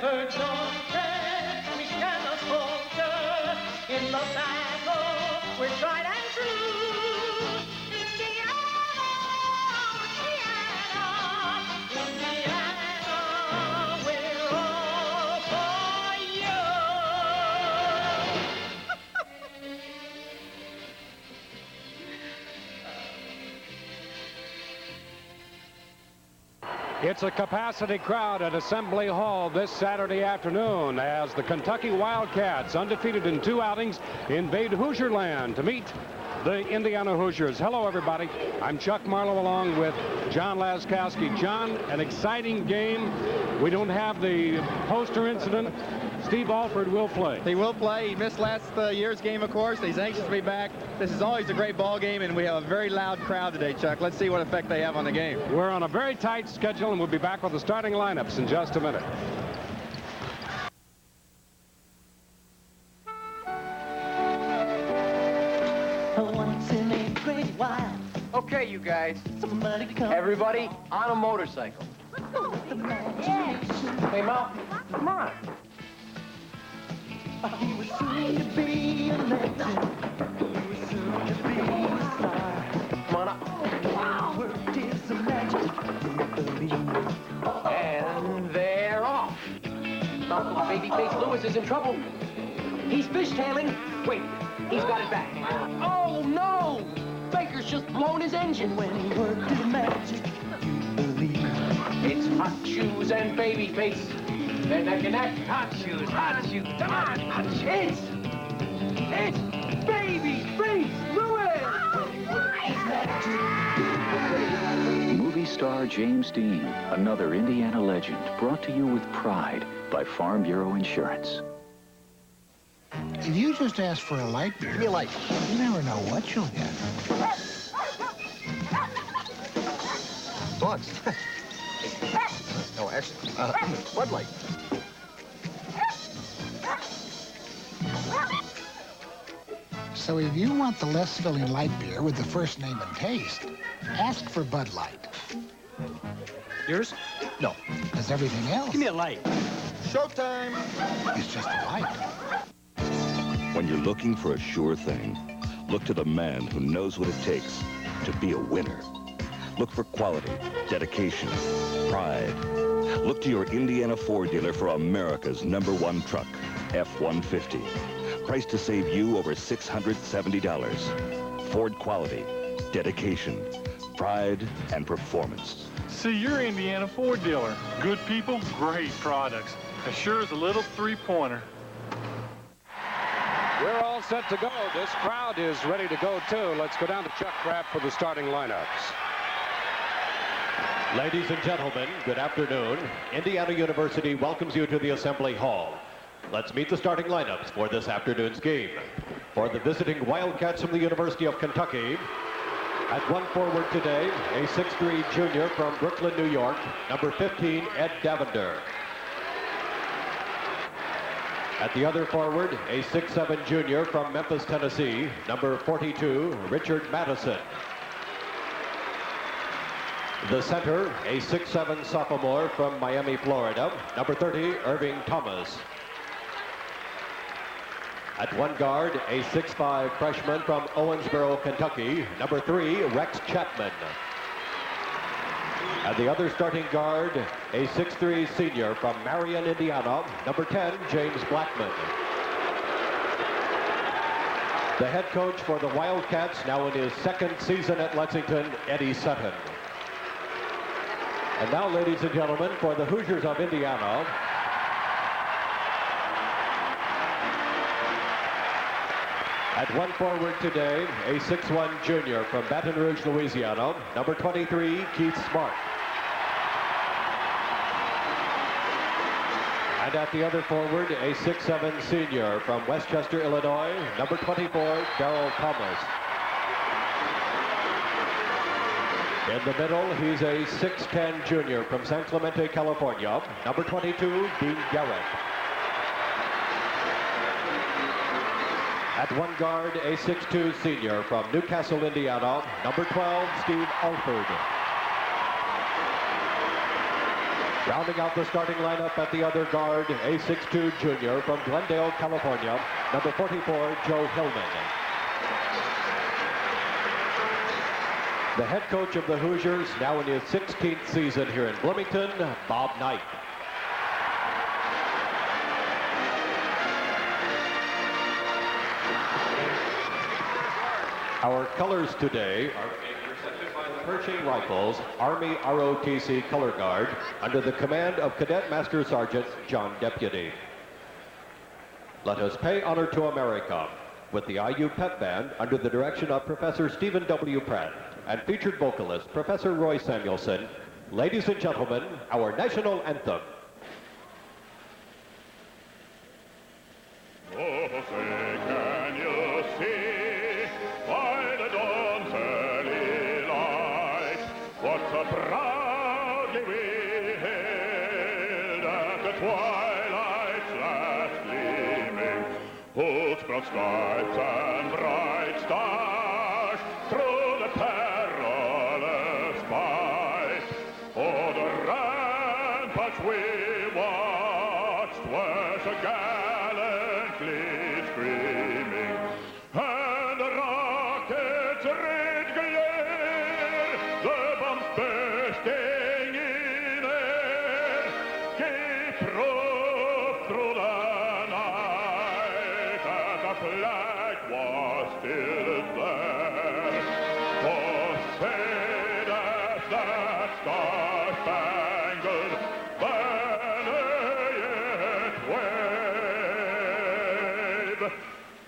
Verzogen, we stand a soldier in the battle, we're tried and true. Indiana, Indiana, we're all for you. It's a capacity crowd at Assembly Hall this Saturday afternoon as the Kentucky Wildcats, undefeated in 2 outings, invade Hoosier land to meet the Indiana Hoosiers. Hello, everybody. I'm Chuck Marlowe along with John Laskowski. John, an exciting game. We don't have the poster incident. Steve Alford will play. He will play. He missed last year's game, of course. He's anxious to be back. This is always a great ball game, and we have a very loud crowd today, Chuck. Let's see what effect they have on the game. We're on a very tight schedule, and we'll be back with the starting lineups in just a minute. Once in a great while. Okay, you guys. Everybody on a motorcycle. Hey, Mal, come on. He was soon to be a legend. He was soon to be a star. Come on up. Worked his magic, And they're off. Uncle Babyface Lewis is in trouble. He's fishtailing. Wait, he's got it back. Oh, no! Baker's just blown his engine. when he worked his magic, you believe. It's Hot Shoes and Babyface. They're neck and neck. Hot Shoes, come on, Hot Shoes. It's Babyface Lewis! Movie star James Dean, another Indiana legend, brought to you with pride by Farm Bureau Insurance. If you just ask for a light beer, Give me a light. you never know what you'll get. Dogs. No, actually, Bud Light. So if you want the less filling light beer with the first name and taste, ask for Bud Light. Yours? No. Because everything else Give me a light. Showtime. is just a light. When you're looking for a sure thing, look to the man who knows what it takes to be a winner. Look for quality, dedication, pride. Look to your Indiana Ford dealer for America's #1 truck, F-150. Priced to save you over $670. Ford quality, dedication, pride, and performance. See your Indiana Ford dealer. Good people, great products. As sure as a little three-pointer. We're all set to go. This crowd is ready to go, too. Let's go down to Chuck Kraft for the starting lineups. Ladies and gentlemen, good afternoon. Indiana University welcomes you to the Assembly Hall. Let's meet the starting lineups for this afternoon's game. For the visiting Wildcats from the University of Kentucky, at one forward today, a 6'3" junior from Brooklyn, New York, number 15, Ed Davender. At the other forward, a 6'7" junior from Memphis, Tennessee, number 42, Richard Madison. The center, a 6'7" sophomore from Miami, Florida, number 30, Irving Thomas. At one guard, a 6'5" freshman from Owensboro, Kentucky, number 3, Rex Chapman. At the other starting guard, a 6'3" senior from Marion, Indiana, number 10, James Blackman. The head coach for the Wildcats, now in his second season at Lexington, Eddie Sutton. And now, ladies and gentlemen, for the Hoosiers of Indiana, at one forward today, a 6'1" junior from Baton Rouge, Louisiana, number 23, Keith Smart. And at the other forward, a 6'7" senior from Westchester, Illinois, number 24, Darrell Thomas. In the middle, he's a 6'10" junior from San Clemente, California, number 22, Dean Garrett. At one guard, a 6'2" senior from Newcastle, Indiana, number 12, Steve Alford. Rounding out the starting lineup at the other guard, a 6'2" junior from Glendale, California, number 44, Joe Hillman. The head coach of the Hoosiers, now in his 16th season here in Bloomington, Bob Knight. Our colors today are presented by the Pershing Rifles Army ROTC Color Guard under the command of Cadet Master Sergeant John Deputy. Let us pay honor to America with the IU Pep Band under the direction of Professor Stephen W. Pratt and featured vocalist Professor Roy Samuelson. Ladies and gentlemen, our national anthem. Oh, say, can you see by the dawn's early light what so proudly we hailed at the twilight's last gleaming, whose broad stripes and bright stars through the perilous fight, oh, the ramparts we watched were so gallantly screaming, and the rockets' red glare, the bombs bursting in air, gave proof through the night that the flag was still there. For say does that star-spangled banner yet wave,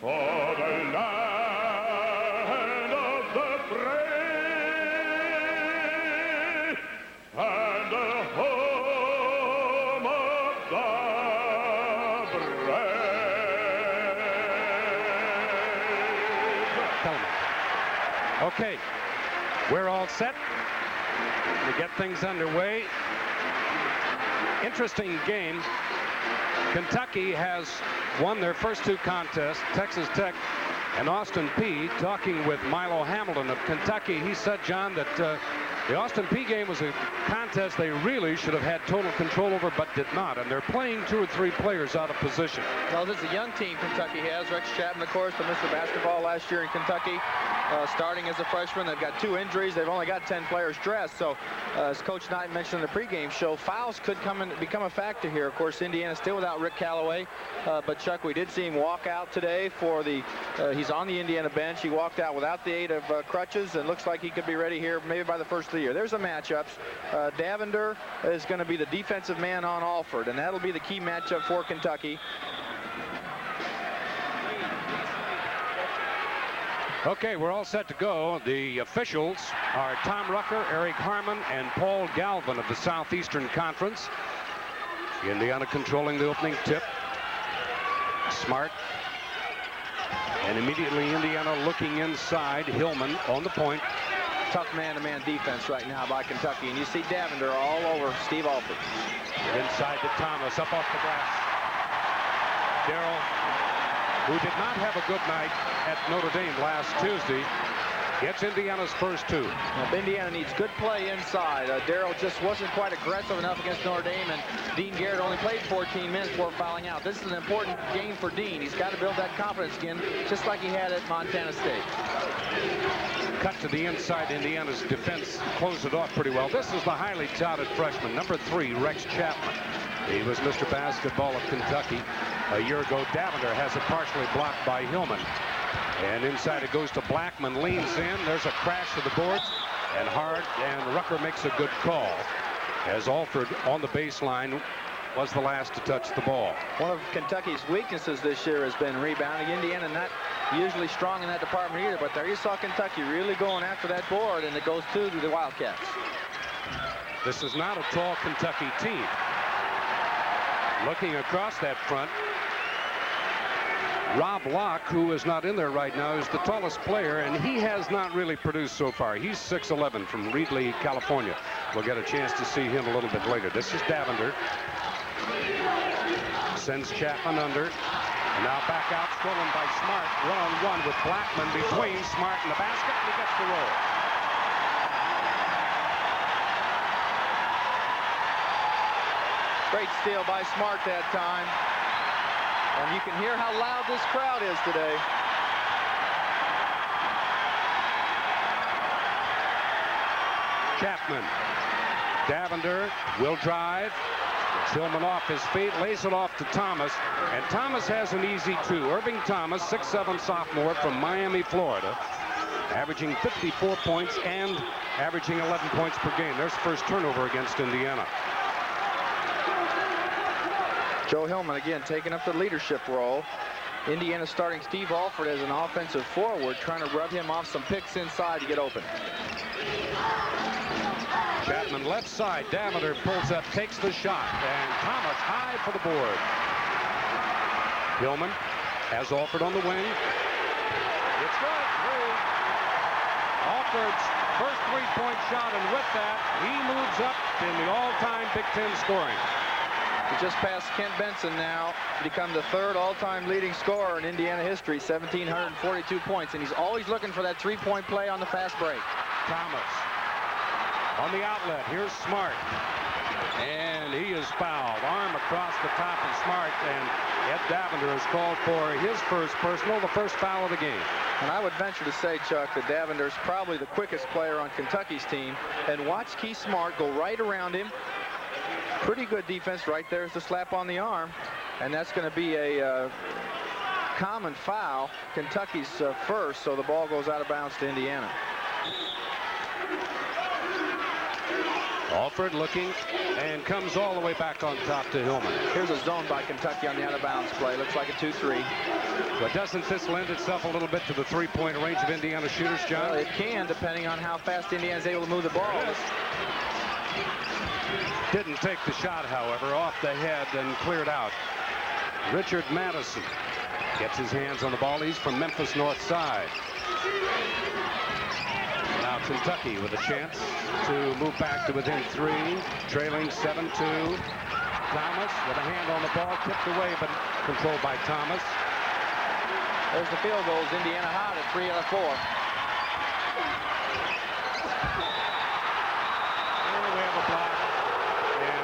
for the land of the brave and the home of the brave. Okay, we're all set to get things underway. Interesting game. Kentucky has won their first two contests. Texas Tech and Austin Peay. Talking with Milo Hamilton of Kentucky, he said, John, that the Austin Peay game was a contest they really should have had total control over, but did not. And they're playing 2 or 3 players out of position. Well, this is a young team Kentucky has. Rex Chapman, of course, the Mr. Basketball last year in Kentucky, starting as a freshman. They've got 2 injuries. They've only got 10 players dressed. So, as Coach Knight mentioned in the pregame show, fouls could become a factor here. Of course, Indiana still without Rick Callaway. But, Chuck, we did see him walk out today for the he's on the Indiana bench. He walked out without the aid of crutches, and looks like he could be ready here maybe by the first of the year. There's the matchups. Davender is going to be the defensive man on Alford, and that'll be the key matchup for Kentucky. Okay, we're all set to go. The officials are Tom Rucker, Eric Harmon, and Paul Galvin of the Southeastern Conference. Indiana controlling the opening tip. Smart. And immediately Indiana looking inside. Hillman on the point. Tough man-to-man defense right now by Kentucky. And you see Davender all over Steve Alford. Inside to Thomas, up off the glass. Darrell, who did not have a good night at Notre Dame last Tuesday, gets Indiana's first 2. Well, Indiana needs good play inside. Darrell just wasn't quite aggressive enough against Notre Dame, and Dean Garrett only played 14 minutes before fouling out. This is an important game for Dean. He's got to build that confidence again, just like he had at Montana State. Cut to the inside. Indiana's defense closed it off pretty well. This is the highly touted freshman, number 3, Rex Chapman. He was Mr. Basketball of Kentucky a year ago. Davender has it partially blocked by Hillman. And inside it goes to Blackman, leans in. There's a crash to the boards, and hard, and Rucker makes a good call, as Alford on the baseline was the last to touch the ball. One of Kentucky's weaknesses this year has been rebounding. Indiana not usually strong in that department either, but there you saw Kentucky really going after that board, and it goes to the Wildcats. This is not a tall Kentucky team. Looking across that front, Rob Locke, who is not in there right now, is the tallest player, and he has not really produced so far. He's 6'11" from Reedley, California. We'll get a chance to see him a little bit later. This is Davender. Sends Chapman under. And now back out, stolen by Smart. 1-on-1 with Blackman between Smart and the basket, and he gets the roll. Great steal by Smart that time. And you can hear how loud this crowd is today. Chapman. Davender will drive. Tillman off his feet, lays it off to Thomas, and Thomas has an easy two. Irving Thomas, 6'7" sophomore from Miami, Florida, averaging 54 points and averaging 11 points per game. There's first turnover against Indiana. Joe Hillman again taking up the leadership role. Indiana starting Steve Alford as an offensive forward, trying to rub him off some picks inside to get open. Chapman left side. Davender pulls up, takes the shot, and Thomas high for the board. Hillman has Alford on the wing. It's good. Three. Alford's first three-point shot, and with that, he moves up in the all-time Big Ten scoring. He just passed Kent Benson now to become the third all-time leading scorer in Indiana history, 1,742 points, and he's always looking for that three-point play on the fast break. Thomas on the outlet. Here's Smart, and he is fouled. Arm across the top of Smart, and Ed Davender has called for his first personal, the first foul of the game. And I would venture to say, Chuck, that Davender's probably the quickest player on Kentucky's team. And watch Keith Smart go right around him. Pretty good defense right there is the slap on the arm, and that's going to be a common foul, Kentucky's first, so the ball goes out of bounds to Indiana. Alford looking and comes all the way back on top to Hillman. Here's a zone by Kentucky on the out-of-bounds play. Looks like a 2-3. But doesn't this lend itself a little bit to the three-point range of Indiana shooters, John? Well, it can, depending on how fast Indiana's able to move the ball. Didn't take the shot, however, off the head and cleared out. Richard Madison gets his hands on the ball. He's from Memphis North Side. Now Kentucky with a chance to move back to within 3, trailing 7-2. Thomas with a hand on the ball, tipped away, but controlled by Thomas. There's the field goals. Indiana hot at 3 out of 4. And we have a block. And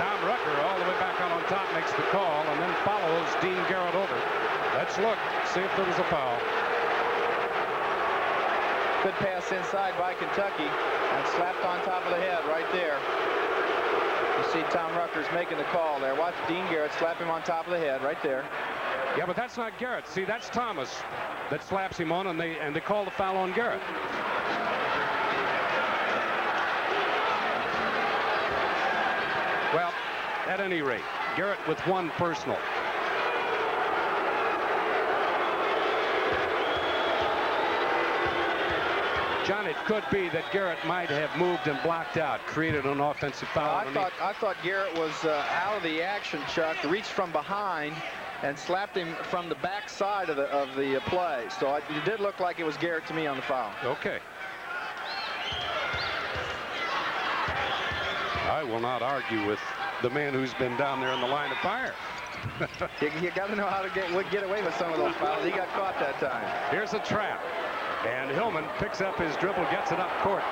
Tom Rucker all the way back out on top makes the call and then follows Dean Garrett over. Let's look, see if there was a foul. Good pass inside by Kentucky and slapped on top of the head right there. You see Tom Rucker's making the call there. Watch Dean Garrett slap him on top of the head right there. Yeah, but that's not Garrett. See, that's Thomas that slaps him on, and they call the foul on Garrett. Well, at any rate, Garrett with one personal. John, it could be that Garrett might have moved and blocked out, created an offensive foul. I thought Garrett was out of the action, Chuck, reached from behind and slapped him from the back side of the play. So it did look like it was Garrett to me on the foul. Okay. I will not argue with the man who's been down there in the line of fire. You got to know how to get away with some of those fouls. He got caught that time. Here's a trap. And Hillman picks up his dribble, gets it up court.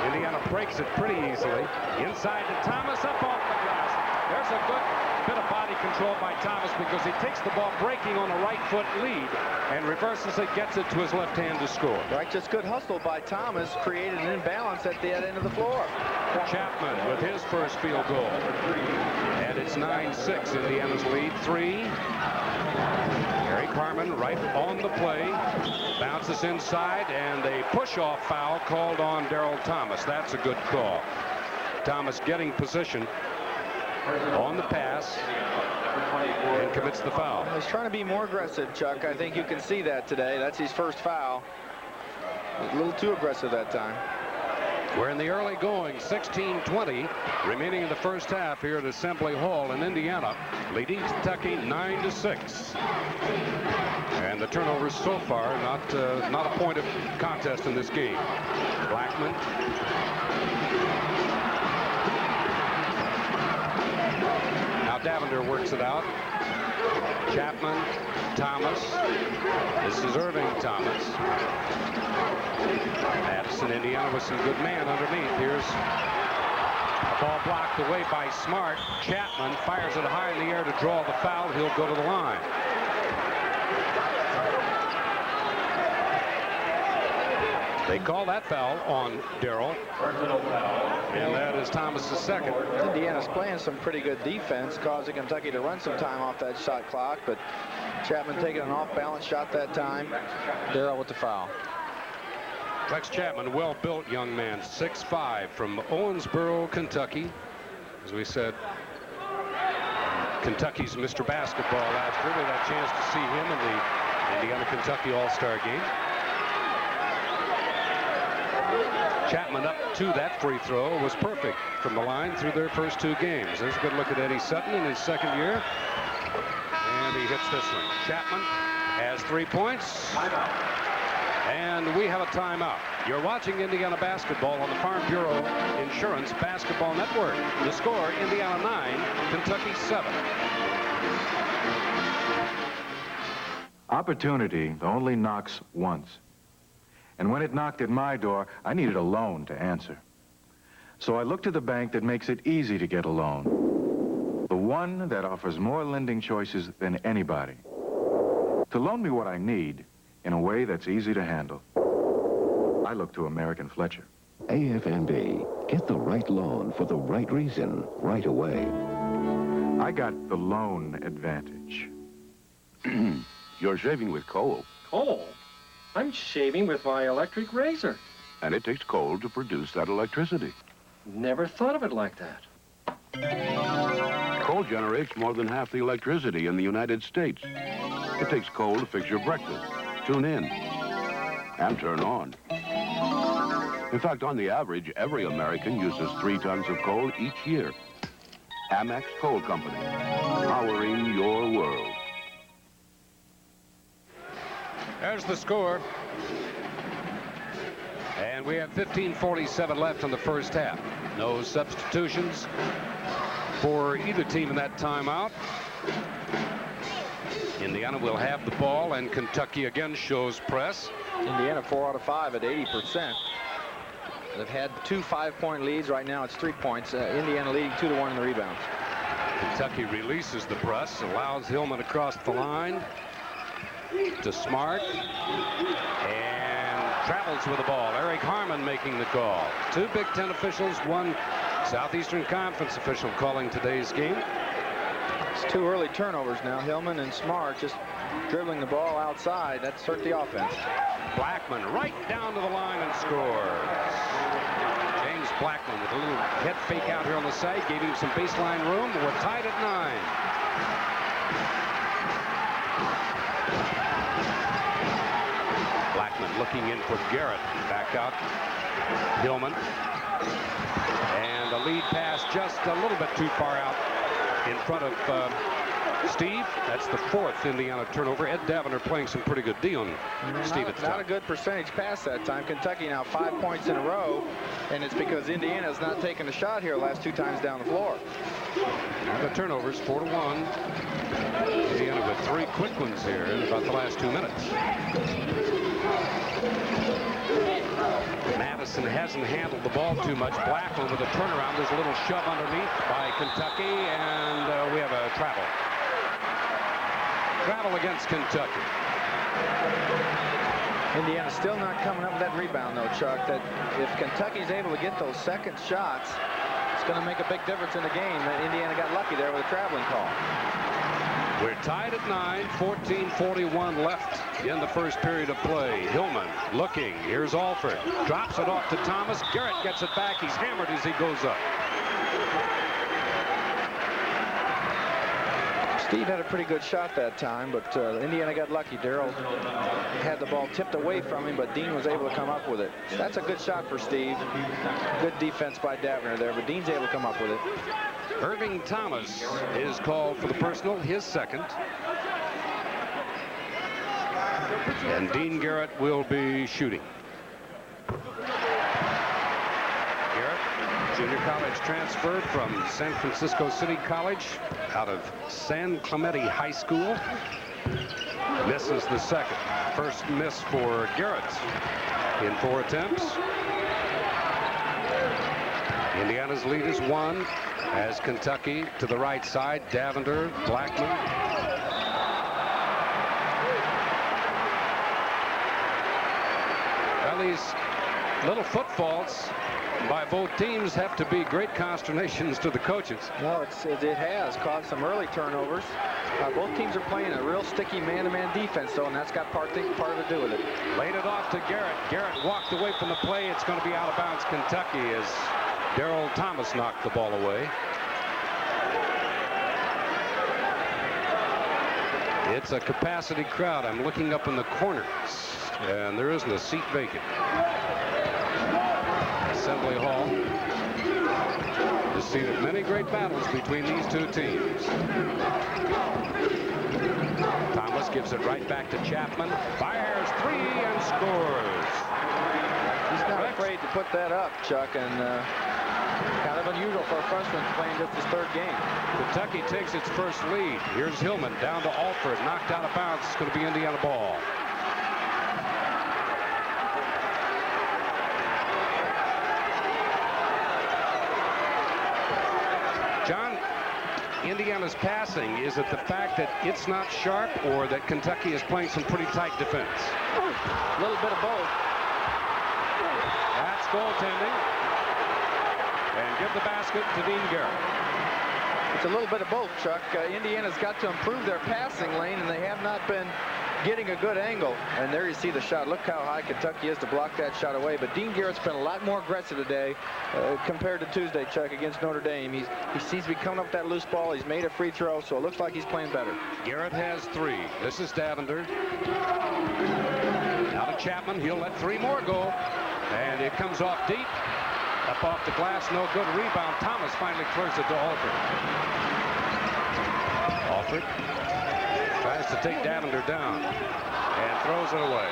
Indiana breaks it pretty easily. Inside to Thomas, up off the glass. There's a good bit of body control by Thomas because he takes the ball breaking on a right foot lead and reverses it, gets it to his left hand to score. Right, just good hustle by Thomas, created an imbalance at the end of the floor. Chapman with his first field goal. And it's 9-6, Indiana's lead. 3. Gary Carmen right on the play. Bounces inside, and a push-off foul called on Daryl Thomas. That's a good call. Thomas getting position on the pass and commits the foul. He's trying to be more aggressive, Chuck. I think you can see that today. That's his first foul. A little too aggressive that time. We're in the early going, 16-20 remaining in the first half here at Assembly Hall in Indiana, leading Kentucky 9-6. And the turnovers so far not a point of contest in this game. Blackman. Now Davender works it out. Chapman, Thomas. This is Irving Thomas. Madison, Indiana with some good man underneath. Here's a Ball blocked away by Smart. Chapman fires it high in the air to draw the foul. He'll go to the line. They call that foul on Darrell. And that is Thomas's second. Indiana's playing some pretty good defense, causing Kentucky to run some time off that shot clock, but Chapman taking an off-balance shot that time. Darrell with the foul. Rex Chapman, well-built young man, 6'5", from Owensboro, Kentucky. As we said, Kentucky's Mr. Basketball last year. We had a chance to see him in the Indiana-Kentucky All-Star game. Chapman up to that free throw was perfect from the line through their first 2 games. There's a good look at Eddie Sutton in his second year. And he hits this one. Chapman has 3 points. And we have a timeout. You're watching Indiana basketball on the Farm Bureau Insurance Basketball Network. The score, Indiana 9, Kentucky 7. Opportunity only knocks once. And when it knocked at my door, I needed a loan to answer. So I looked to the bank that makes it easy to get a loan. The one that offers more lending choices than anybody. To loan me what I need in a way that's easy to handle. I look to American Fletcher. AFNB. Get the right loan for the right reason right away. I got the loan advantage. You're shaving with coal. Coal? I'm shaving with my electric razor. And it takes coal to produce that electricity. Never thought of it like that. Coal generates more than half the electricity in the United States. It takes coal to fix your breakfast, tune in, and turn on. In fact, on the average, every American uses 3 tons of coal each year. Amex Coal Company, powering your world. There's the score. And we have 15:47 left in the first half. No substitutions for either team in that timeout. Indiana will have the ball, and Kentucky again shows press. Indiana 4 out of 5 at 80%. They've had 2 5-point leads. Right now it's 3 points. Indiana leading 2-1 in the rebounds. Kentucky releases the press, allows Hillman across the line to Smart, and travels with the ball. Eric Harmon making the call. 2 Big Ten officials, 1 Southeastern Conference official calling today's game. It's 2 early turnovers now. Hillman and Smart just dribbling the ball outside. That's hurt the offense. Blackman right down to the line and scores. James Blackman with a little head fake out here on the side, gave him some baseline room. We're tied at 9. Blackman looking in for Garrett. Back out Hillman. And a lead pass just a little bit too far out in front of Steve. That's the 4th Indiana turnover. Ed Davenor playing some pretty good D on Steve at the time. Not a good percentage pass that time. Kentucky now 5 points in a row, and it's because Indiana's not taking a shot here last 2 times down the floor. The turnovers, 4-1. Indiana with 3 quick ones here in about the last 2 minutes. Madison hasn't handled the ball too much. Blackman with a turnaround. There's a little shove underneath by Kentucky, and we have a travel. Travel against Kentucky. Indiana still not coming up with that rebound, though, Chuck. That if Kentucky's able to get those second shots, it's going to make a big difference in the game. Indiana got lucky there with a traveling call. We're tied at 9, 14:41 left in the first period of play. Hillman looking. Here's Alford. Drops it off to Thomas. Garrett gets it back. He's hammered as he goes up. Steve had a pretty good shot that time, but Indiana got lucky. Darrell had the ball tipped away from him, but Dean was able to come up with it. That's a good shot for Steve. Good defense by Davenor there, but Dean's able to come up with it. Irving Thomas is called for the personal, his second. And Dean Garrett will be shooting. Garrett, junior college transfer from San Francisco City College out of San Clemente High School. Misses the second. First miss for Garrett in 4 attempts. Indiana's lead is 1 as Kentucky to the right side. Davender, Blackman. Well, these little foot faults by both teams have to be great consternations to the coaches. No, it has caused some early turnovers. Both teams are playing a real sticky man-to-man defense, though, and that's got part to do with it. Laid it off to Garrett. Garrett walked away from the play. It's going to be out of bounds, Kentucky, as Darrell Thomas knocked the ball away. It's a capacity crowd. I'm looking up in the corners, and there isn't a seat vacant. Assembly Hall, the scene of many great battles between these two teams. Thomas gives it right back to Chapman. Fires 3 and scores. He's not afraid to put that up, Chuck, and kind of unusual for a freshman playing just his 3rd game. Kentucky takes its first lead. Here's Hillman down to Alford, knocked out of bounds. It's going to be Indiana ball. John, Indiana's passing, is it the fact that it's not sharp or that Kentucky is playing some pretty tight defense? A little bit of both. That's goaltending. And give the basket to Dean Garrett. It's a little bit of both, Chuck. Indiana's got to improve their passing lane, and they have not been getting a good angle. And there you see the shot. Look how high Kentucky is to block that shot away. But Dean Garrett's been a lot more aggressive today compared to Tuesday, Chuck, against Notre Dame. He seems to be coming up with that loose ball. He's made a free throw, so it looks like he's playing better. Garrett has 3. This is Davender. Now to Chapman. He'll let 3 more go. And it comes off deep. Up off the glass, no good. Rebound. Thomas finally clears it to Alford. Alford tries to take Davender down and throws it away.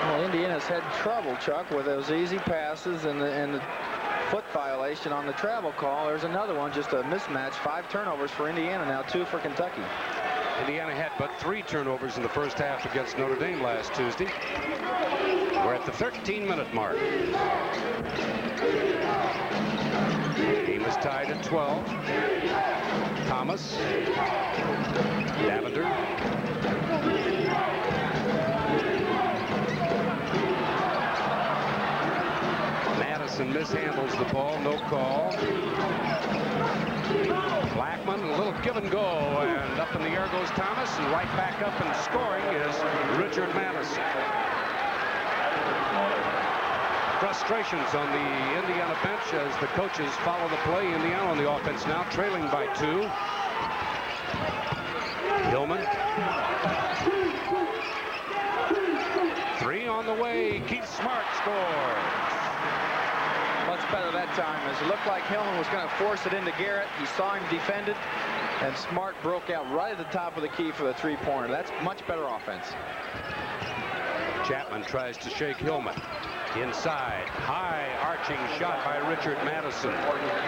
Well, Indiana's had trouble, Chuck, with those easy passes and the foot violation on the travel call. There's another one, just a mismatch. 5 turnovers for Indiana now, 2 for Kentucky. Indiana had but 3 turnovers in the first half against Notre Dame last Tuesday. We're at the 13-minute mark. Game is tied at 12. Thomas. Davender. Madison mishandles the ball. No call. Blackman, a little give and go, and up in the air goes Thomas, and right back up and scoring is Richard Madison. Frustrations on the Indiana bench as the coaches follow the play. Indiana on the offense now, trailing by 2. Hillman. 3 on the way. Keith Smart scores. Much better that time, as it looked like Hillman was going to force it into Garrett. He saw him defend it, and Smart broke out right at the top of the key for the 3-pointer. That's much better offense. Chapman tries to shake Hillman. Inside, high arching shot by Richard Madison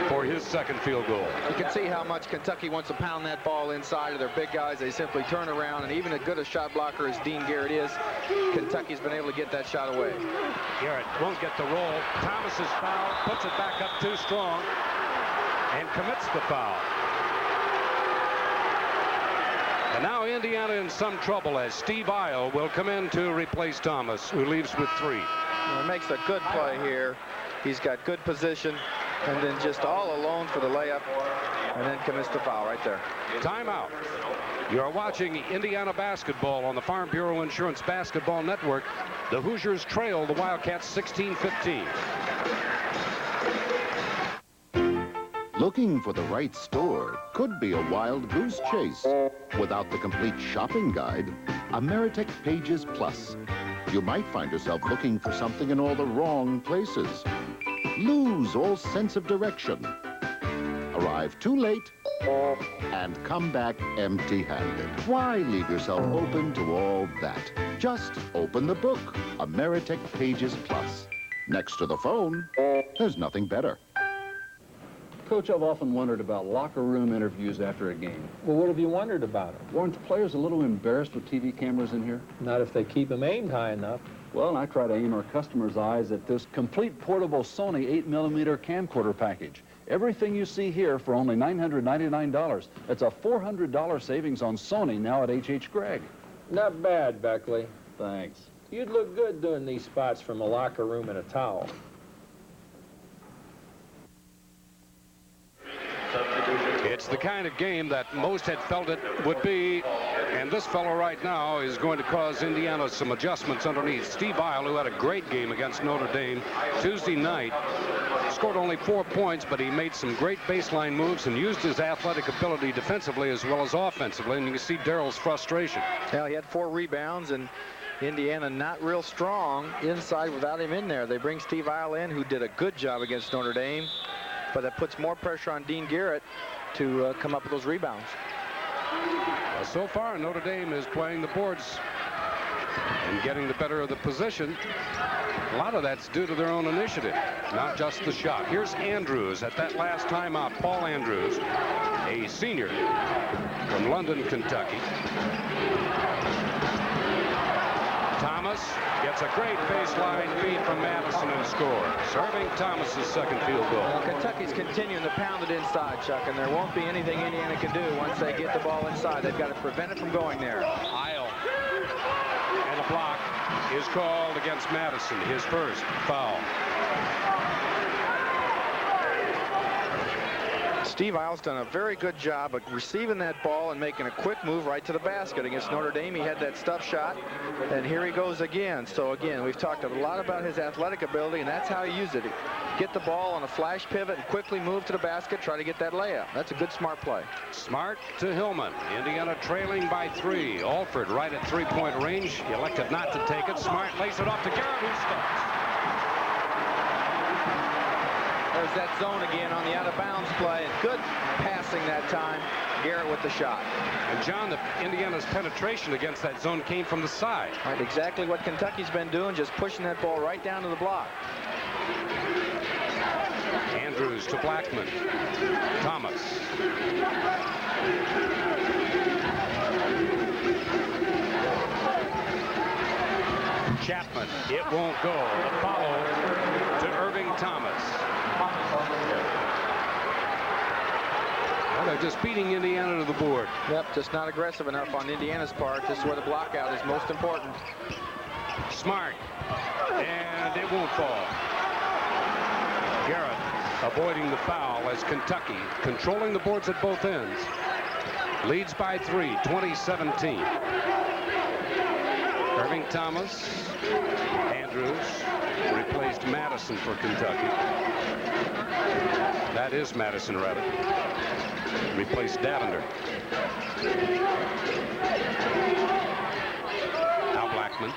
for his 2nd field goal. You can see how much Kentucky wants to pound that ball inside of their big guys. They simply turn around, and even as good a shot blocker as Dean Garrett is, Kentucky's been able to get that shot away. Garrett won't get the roll. Thomas is fouled, puts it back up too strong, and commits the foul. And now Indiana in some trouble as Steve Isle will come in to replace Thomas, who leaves with 3. Well, he makes a good play here. He's got good position, and then just all alone for the layup, and then commits the foul right there. Timeout. You are watching Indiana basketball on the Farm Bureau Insurance Basketball Network. The Hoosiers trail the Wildcats 16-15. Looking for the right store could be a wild goose chase. Without the complete shopping guide, Ameritech Pages Plus. You might find yourself looking for something in all the wrong places. Lose all sense of direction. Arrive too late and come back empty-handed. Why leave yourself open to all that? Just open the book, Ameritech Pages Plus. Next to the phone, there's nothing better. Coach, I've often wondered about locker room interviews after a game. Well, what have you wondered about it? Weren't the players a little embarrassed with TV cameras in here? Not if they keep them aimed high enough. Well, and I try to aim our customers' eyes at this complete portable Sony 8mm camcorder package. Everything you see here for only $999. That's a $400 savings on Sony now at H.H. Gregg. Not bad, Beckley. Thanks. You'd look good doing these spots from a locker room in a towel. It's the kind of game that most had felt it would be, and this fellow right now is going to cause Indiana some adjustments underneath. Steve Isle, who had a great game against Notre Dame Tuesday night, scored only 4 points, but he made some great baseline moves and used his athletic ability defensively as well as offensively, and you can see Darrell's frustration. Well, he had 4 rebounds, and Indiana not real strong inside without him in there. They bring Steve Isle in, who did a good job against Notre Dame, but that puts more pressure on Dean Garrett to come up with those rebounds. Well, so far, Notre Dame is playing the boards and getting the better of the position. A lot of that's due to their own initiative, not just the shot. Here's Andrews at that last timeout. Paul Andrews, a senior from London, Kentucky. Thomas gets a great baseline feed from Madison and scores. Irving Thomas's second field goal. Well, Kentucky's continuing to pound it inside, Chuck, and there won't be anything Indiana can do once they get the ball inside. They've got to prevent it from going there. Isle. And a block is called against Madison, his first foul. Steve Isle's done a very good job of receiving that ball and making a quick move right to the basket. Against Notre Dame, he had that stuff shot, and here he goes again. So again, we've talked a lot about his athletic ability, and that's how he used it. Get the ball on a flash pivot and quickly move to the basket, try to get that layup. That's a good, smart play. Smart to Hillman. Indiana trailing by 3. Alford right at three-point range. He elected not to take it. Smart lays it off to Garrett, who stops. There's that zone again on the out-of-bounds play. Good passing that time. Garrett with the shot. And John, Indiana's penetration against that zone came from the side. Right, exactly what Kentucky's been doing, just pushing that ball right down to the block. Andrews to Blackman. Thomas. Chapman. It won't go. The follow to Irving Thomas. Well, they're just beating Indiana to the board. Yep, just not aggressive enough on Indiana's part. This is where the block out is most important. Smart. And it won't fall. Garrett avoiding the foul as Kentucky controlling the boards at both ends. Leads by 3, 2017. Irving Thomas, Andrews replaced Madison for Kentucky. That is Madison, rather. Replaced Davender. Now Blackman.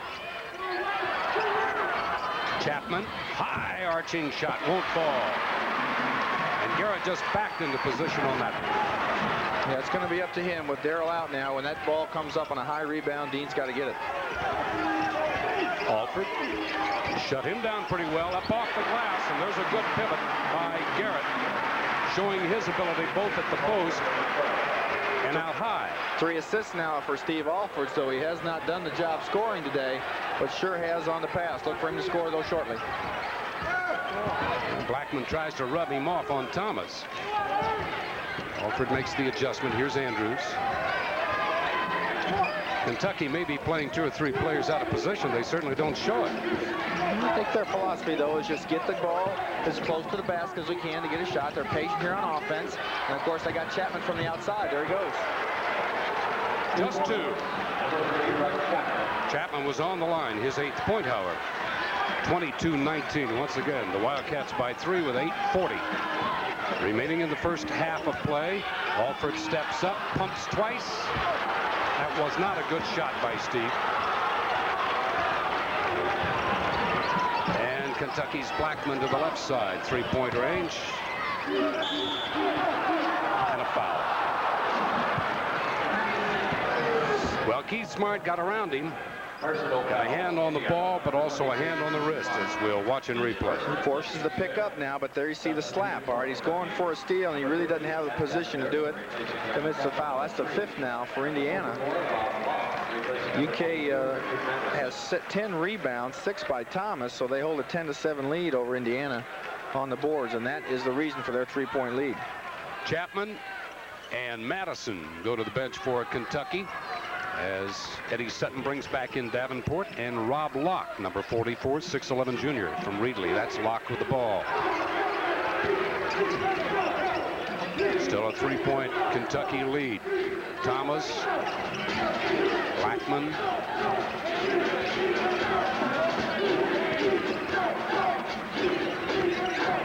Chapman, high arching shot, won't fall. And Garrett just backed into position on that. Yeah, it's going to be up to him with Darrell out now. When that ball comes up on a high rebound, Dean's got to get it. Alford shut him down pretty well up off the glass, and there's a good pivot by Garrett, showing his ability both at the post and out high. 3 assists now for Steve Alford, so he has not done the job scoring today, but sure has on the pass. Look for him to score, though, shortly. Blackman tries to rub him off on Thomas. Alford makes the adjustment. Here's Andrews. Kentucky may be playing 2 or 3 players out of position. They certainly don't show it. I think their philosophy, though, is just get the ball as close to the basket as we can to get a shot. They're patient here on offense. And, of course, they got Chapman from the outside. There he goes. Just 2. Chapman was on the line. His 8th point, however. 22-19. Once again, the Wildcats by 3 with 8:40 remaining in the first half of play. Alford steps up, pumps twice. That was not a good shot by Steve. And Kentucky's Blackman to the left side, 3-point range. And a foul. Well, Keith Smart got around him. Got a hand on the ball, but also a hand on the wrist, as we'll watch in replay. He forces the pick up now, but there you see the slap. All right, he's going for a steal, and he really doesn't have the position to do it. Commits the foul. That's the 5th now for Indiana. UK has 10 rebounds, 6 by Thomas, so they hold a 10-7 lead over Indiana on the boards, and that is the reason for their 3-point lead. Chapman and Madison go to the bench for Kentucky as Eddie Sutton brings back in Davenport and Rob Locke, number 44, 6'11" junior from Reedley. That's Locke with the ball. Still a 3-point Kentucky lead. Thomas, Blackman,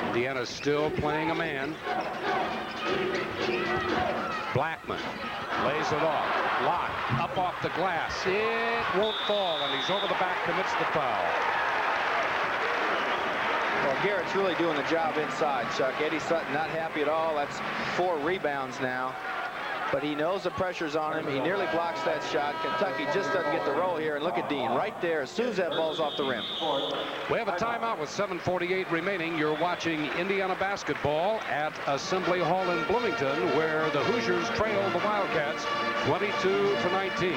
Indiana still playing a man. Blackman lays it off. Locke up off the glass. It won't fall, and he's over the back, commits the foul. Well, Garrett's really doing the job inside, Chuck. Eddie Sutton not happy at all. That's 4 rebounds now. But he knows the pressure's on him. He nearly blocks that shot. Kentucky just doesn't get the roll here. And look at Dean right there as soon as that ball's off the rim. We have a timeout with 7:48 remaining. You're watching Indiana basketball at Assembly Hall in Bloomington, where the Hoosiers trail the Wildcats 22-19.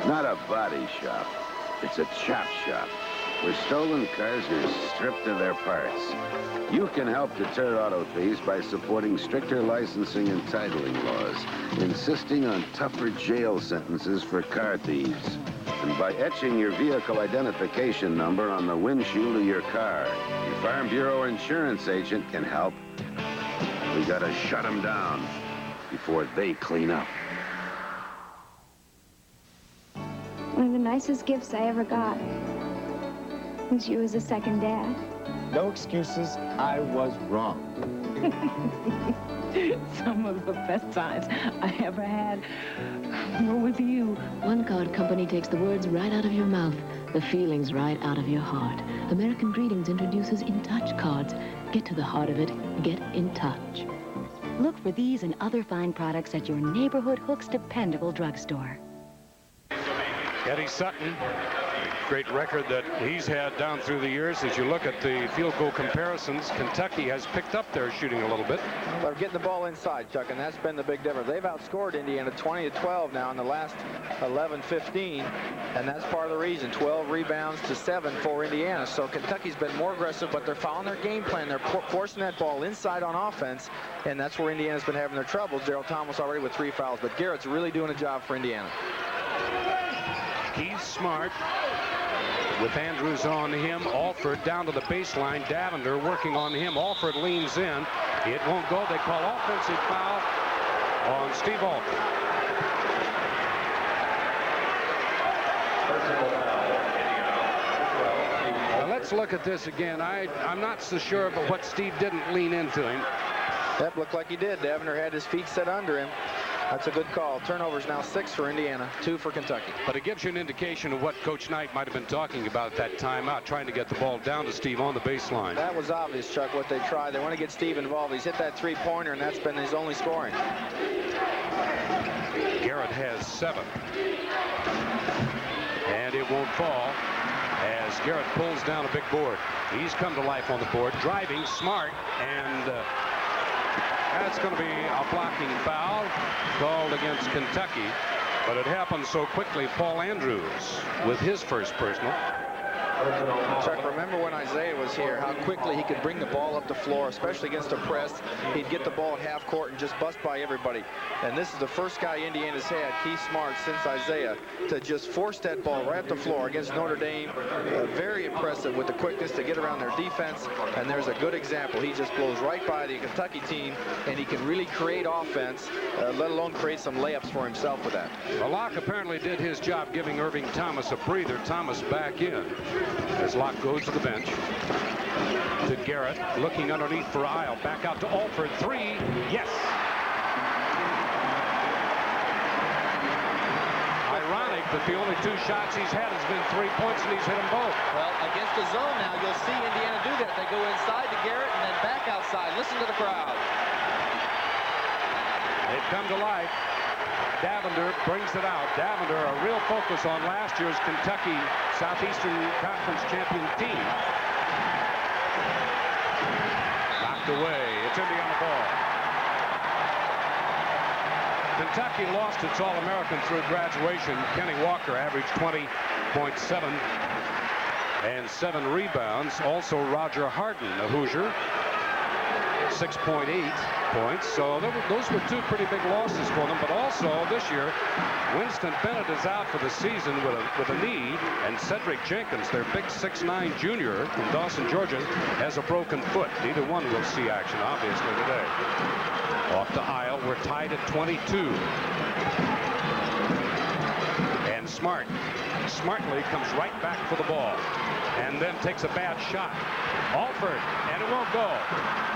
Not a body shop. It's a chop shop, where stolen cars are stripped of their parts. You can help deter auto thieves by supporting stricter licensing and titling laws, insisting on tougher jail sentences for car thieves, and by etching your vehicle identification number on the windshield of your car. Your Farm Bureau insurance agent can help. We gotta shut them down before they clean up. One of the nicest gifts I ever got was you as a second dad. No excuses. I was wrong. Some of the best times I ever had were with you. One card company takes the words right out of your mouth, the feelings right out of your heart. American Greetings introduces In Touch cards. Get to the heart of it. Get in touch. Look for these and other fine products at your neighborhood Hooks dependable drugstore. Eddie Sutton, great record that he's had down through the years. As you look at the field goal comparisons, Kentucky has picked up their shooting a little bit. Well, they're getting the ball inside, Chuck, and that's been the big difference. They've outscored Indiana 20-12 now in the last 11-15, and that's part of the reason. 12 rebounds to 7 for Indiana. So Kentucky's been more aggressive, but they're following their game plan. They're forcing that ball inside on offense, and that's where Indiana's been having their troubles. Daryl Thomas already with 3 fouls, but Garrett's really doing a job for Indiana. Keith Smart with Andrews on him. Alford down to the baseline. Davender working on him. Alford leans in. It won't go. They call offensive foul on Steve Alford. Now let's look at this again. I'm not so sure about what Steve didn't lean into him. That looked like he did. Davender had his feet set under him. That's a good call. Turnovers now 6 for Indiana, 2 for Kentucky. But it gives you an indication of what Coach Knight might have been talking about at that timeout, trying to get the ball down to Steve on the baseline. That was obvious, Chuck, what they tried. They want to get Steve involved. He's hit that 3-pointer, and that's been his only scoring. Garrett has 7. And it won't fall as Garrett pulls down a big board. He's come to life on the board, driving Smart, and that's going to be a blocking foul called against Kentucky, but it happened so quickly. Paul Andrews with his first personal. Chuck, remember when Isaiah was here, how quickly he could bring the ball up the floor, especially against a press. He'd get the ball at half court and just bust by everybody. And this is the first guy Indiana's had, Keith Smart, since Isaiah, to just force that ball right up the floor against Notre Dame. Very impressive with the quickness to get around their defense. And there's a good example. He just blows right by the Kentucky team, and he can really create offense, let alone create some layups for himself with that. Well, Locke apparently did his job giving Irving Thomas a breather. Thomas back in as Locke goes to the bench. To Garrett, looking underneath for Isle. Back out to Alford. 3. Yes. Ironic that the only 2 shots he's had has been 3 points, and he's hit them both. Well, against the zone now, you'll see Indiana do that. They go inside to Garrett and then back outside. Listen to the crowd. They've come to life. Davender brings it out. Davender, a real focus on last year's Kentucky Southeastern Conference champion team. Knocked away. It's Indiana ball. Kentucky lost its All-American through graduation. Kenny Walker averaged 20.7 and 7 rebounds. Also Roger Harden, a Hoosier, 6.8 points. So those were two pretty big losses for them. But also this year, Winston Bennett is out for the season with a knee, and Cedric Jenkins, their big 6'9" junior from Dawson, Georgia, has a broken foot. Neither one will see action, obviously, today. Off to Isle. We're tied at 22. And smartly comes right back for the ball, and then takes a bad shot. Alford, and it won't go.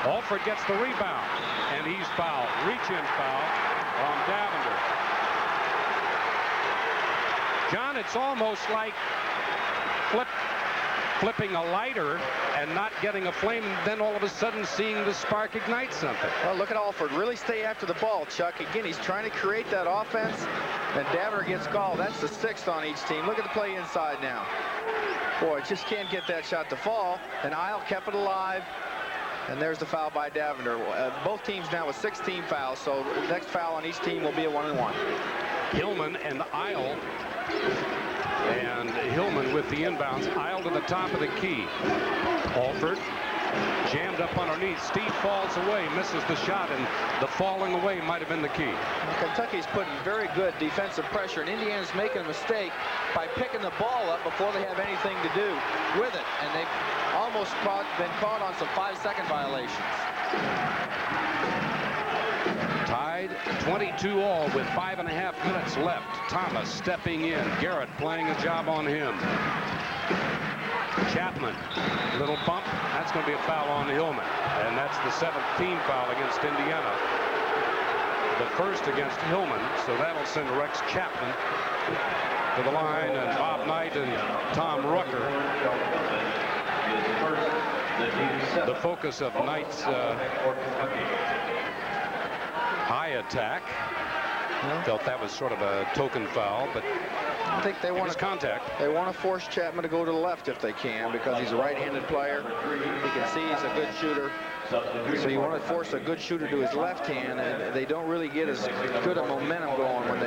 Alford gets the rebound, and he's fouled. Reach-in foul on Davender. John, it's almost like flipping a lighter and not getting a flame, and then all of a sudden seeing the spark ignite something. Well, look at Alford. Really stay after the ball, Chuck. Again, he's trying to create that offense, and Davender gets called. That's the 6th on each team. Look at the play inside now. Boy, just can't get that shot to fall, and Isle kept it alive. And there's the foul by Davender. Both teams now with 16 fouls, so the next foul on each team will be a 1-and-1. Hillman and Isle. And Hillman with the inbounds. Isle to the top of the key. Alford jammed up underneath. Steve falls away, misses the shot, and the falling away might have been the key. Kentucky's putting very good defensive pressure, and Indiana's making a mistake by picking the ball up before they have anything to do with it. And they've almost been caught on some 5-second violations. Tied 22 all with 5.5 minutes left. Thomas stepping in. Garrett playing a job on him. Chapman, little bump. That's going to be a foul on Hillman. And that's the 7th team foul against Indiana. The first against Hillman. So that'll send Rex Chapman to the line, and Bob Knight and Tom Rucker. The focus of Knight's high attack. Felt that was sort of a token foul, but I think they want to contact. They want to force Chapman to go to the left if they can, because he's a right-handed player. He can see he's a good shooter. So you want to force a good shooter to his left hand, and they don't really get as good a momentum going when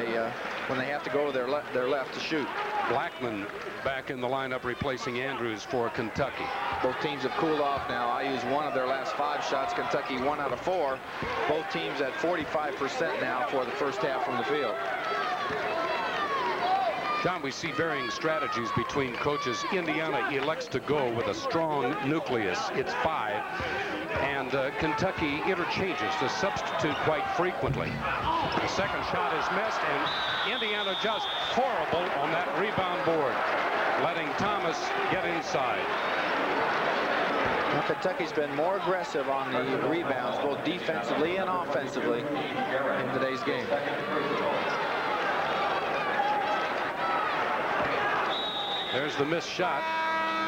they have to go to their left to shoot. Blackman back in the lineup replacing Andrews for Kentucky. Both teams have cooled off now. I used one of their last 5 shots. Kentucky 1 out of 4. Both teams at 45% now for the first half from the field. John, we see varying strategies between coaches. Indiana elects to go with a strong nucleus. It's 5. And Kentucky interchanges to substitute quite frequently. The second shot is missed, and Indiana just horrible on that rebound board, letting Thomas get inside. Now, Kentucky's been more aggressive on the rebounds, both defensively and offensively, in today's game. There's the missed shot,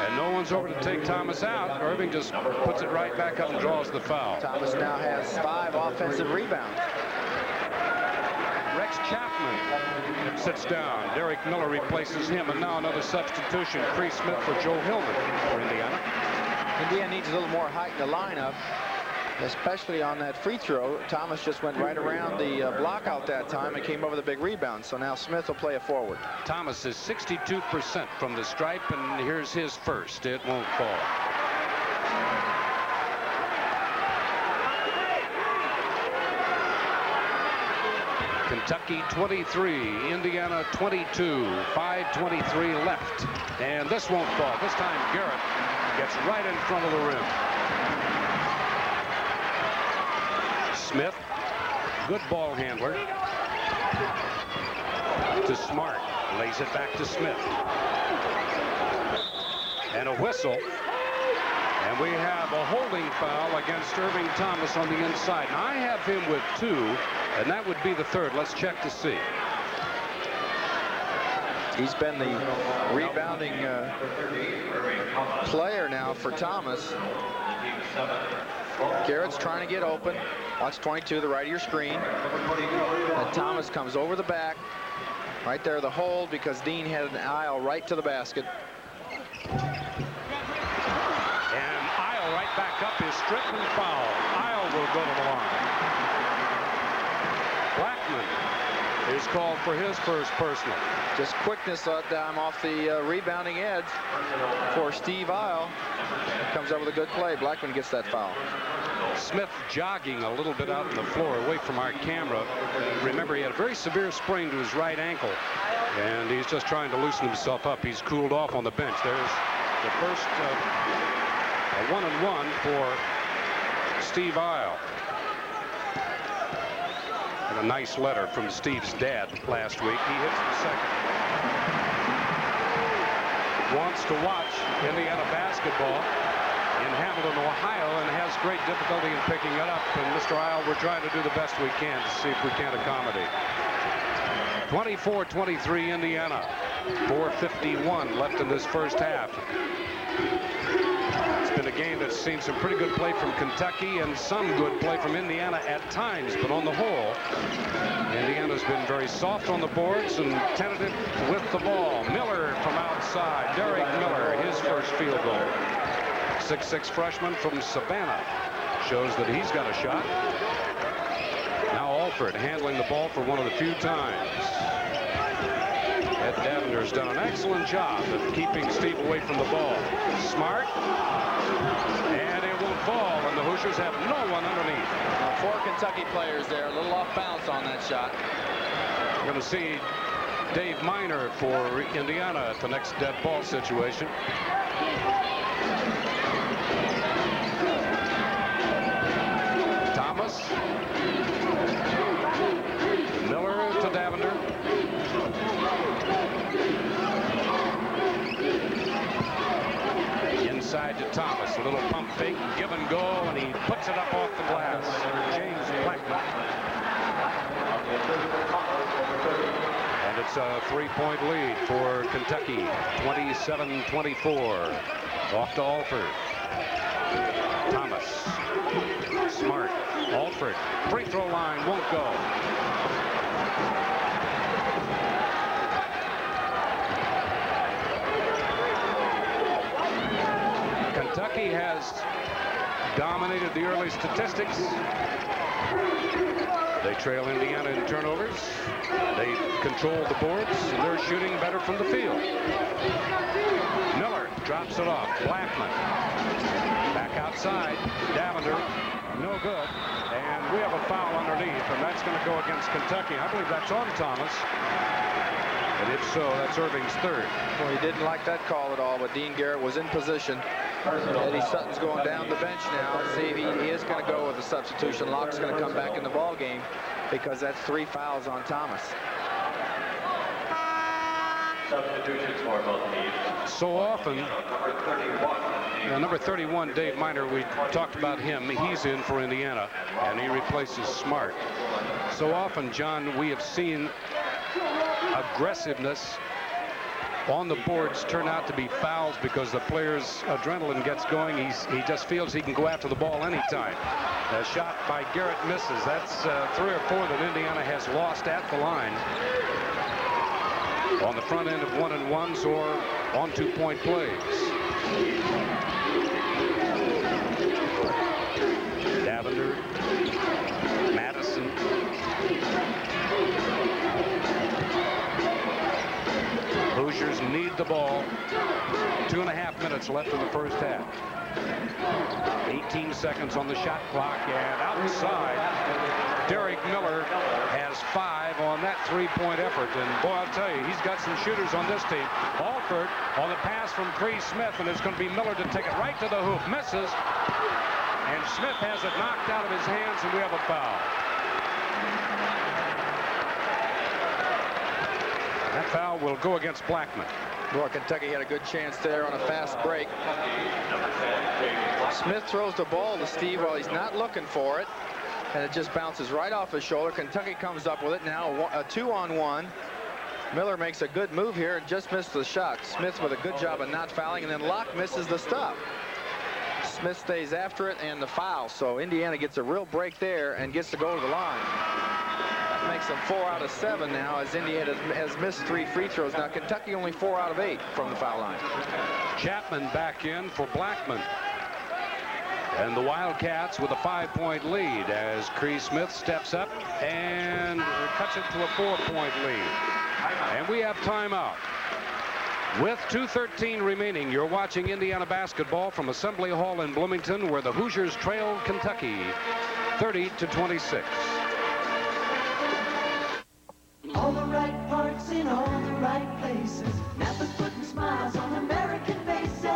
and no one's over to take Thomas out. Irving just puts it right back up and draws the foul. Thomas now has 5 offensive rebounds. Rex Chapman sits down. Derek Miller replaces him, and now another substitution. Cree Smith for Joe Hillman for Indiana. Indiana needs a little more height in the lineup, especially on that free throw. Thomas just went right around the block out that time and came over the big rebound. So now Smith will play a forward. Thomas is 62% from the stripe, and here's his first. It won't fall. Kentucky 23, Indiana 22, 5:23 left. And this won't fall. This time Garrett gets right in front of the rim. Smith, good ball handler. To Smart, lays it back to Smith. And a whistle. And we have a holding foul against Irving Thomas on the inside. Now I have him with 2, and that would be the 3rd. Let's check to see. He's been the rebounding player now for Thomas. Garrett's trying to get open. Watch 22, the right of your screen. And Thomas comes over the back. Right there, the hold, because Dean had an aisle right to the basket. And Isle right back up is stripped and foul. Isle will go to the line. Blackman is called for his first personal. Just quickness down off the rebounding edge for Steve Isle. Comes up with a good play. Blackman gets that foul. Smith jogging a little bit out on the floor away from our camera. Remember, he had a very severe sprain to his right ankle, and he's just trying to loosen himself up. He's cooled off on the bench. There's the first a 1-and-1 for Steve Isle. And a nice letter from Steve's dad last week. He hits the second. Wants to watch Indiana basketball in Hamilton, Ohio, and has great difficulty in picking it up. And Mr. Isle, we're trying to do the best we can to see if we can't accommodate. 24-23 Indiana. 4:51 left in this first half. It's been a game that's seen some pretty good play from Kentucky and some good play from Indiana at times, but on the whole, Indiana's been very soft on the boards and tentative with the ball. Miller from outside. Derek Miller, his first field goal. 6'6" freshman from Savannah shows that he's got a shot. Now Alford handling the ball for one of the few times. Ed Davender's done an excellent job of keeping Steve away from the ball. Smart, and it will fall, and the Hoosiers have no one underneath. Now, 4 Kentucky players there, a little off balance on that shot. We're going to see Dave Miner for Indiana at the next dead ball situation. Thomas. Miller to Davender. Inside to Thomas. A little pump fake, give and go, and he puts it up off the glass. James Blackman. And it's a 3-point lead for Kentucky. 27-24. Off to Alford. Thomas. Smart. Alford. Free throw line won't go. Kentucky has dominated the early statistics. They trail Indiana in turnovers. They control the boards, and they're shooting better from the field. Miller drops it off. Blackman back outside. Davender, no good. And we have a foul underneath, and that's going to go against Kentucky. I believe that's on Thomas. And if so, that's Irving's third. Well, he didn't like that call at all, but Dean Garrett was in position. Eddie Sutton's going down the bench now. See, he is going to go with the substitution. Locke's going to come back in the ball game because that's 3 fouls on Thomas. Substitutions for both teams. So often, number 31, Dave Miner, we talked about him. He's in for Indiana, and he replaces Smart. So often, John, we have seen aggressiveness on the boards turn out to be fouls because the player's adrenaline gets going. He just feels he can go after the ball anytime. A shot by Garrett misses. That's 3 or 4 that Indiana has lost at the line on the front end of 1-and-1s or on 2-point plays. Davender, Madison. Hoosiers need the ball. 2.5 minutes left in the first half. 18 seconds on the shot clock, and outside, Derek Miller has 5 on that 3-point effort. And boy, I'll tell you, he's got some shooters on this team. Alford on the pass from Cree Smith, and it's going to be Miller to take it right to the hoop. Misses, and Smith has it knocked out of his hands, and we have a foul. That foul will go against Blackman. Boy, Kentucky had a good chance there on a fast break. Smith throws the ball to Steve while he's not looking for it, and it just bounces right off his shoulder. Kentucky comes up with it now, a 2-on-1. Miller makes a good move here and just missed the shot. Smith with a good job of not fouling, and then Locke misses the stop. Smith stays after it and the foul, so Indiana gets a real break there and gets to go to the line. That makes them 4 out of 7 now, as Indiana has missed 3 free throws. Now Kentucky only 4 out of 8 from the foul line. Chapman back in for Blackman. And the Wildcats with a 5-point lead as Cree Smith steps up and cuts it to a 4-point lead. And we have timeout. With 2:13 remaining, you're watching Indiana basketball from Assembly Hall in Bloomington, where the Hoosiers trailed Kentucky 30-26. All the right parts in all the right places. Napa's putting smiles on American faces.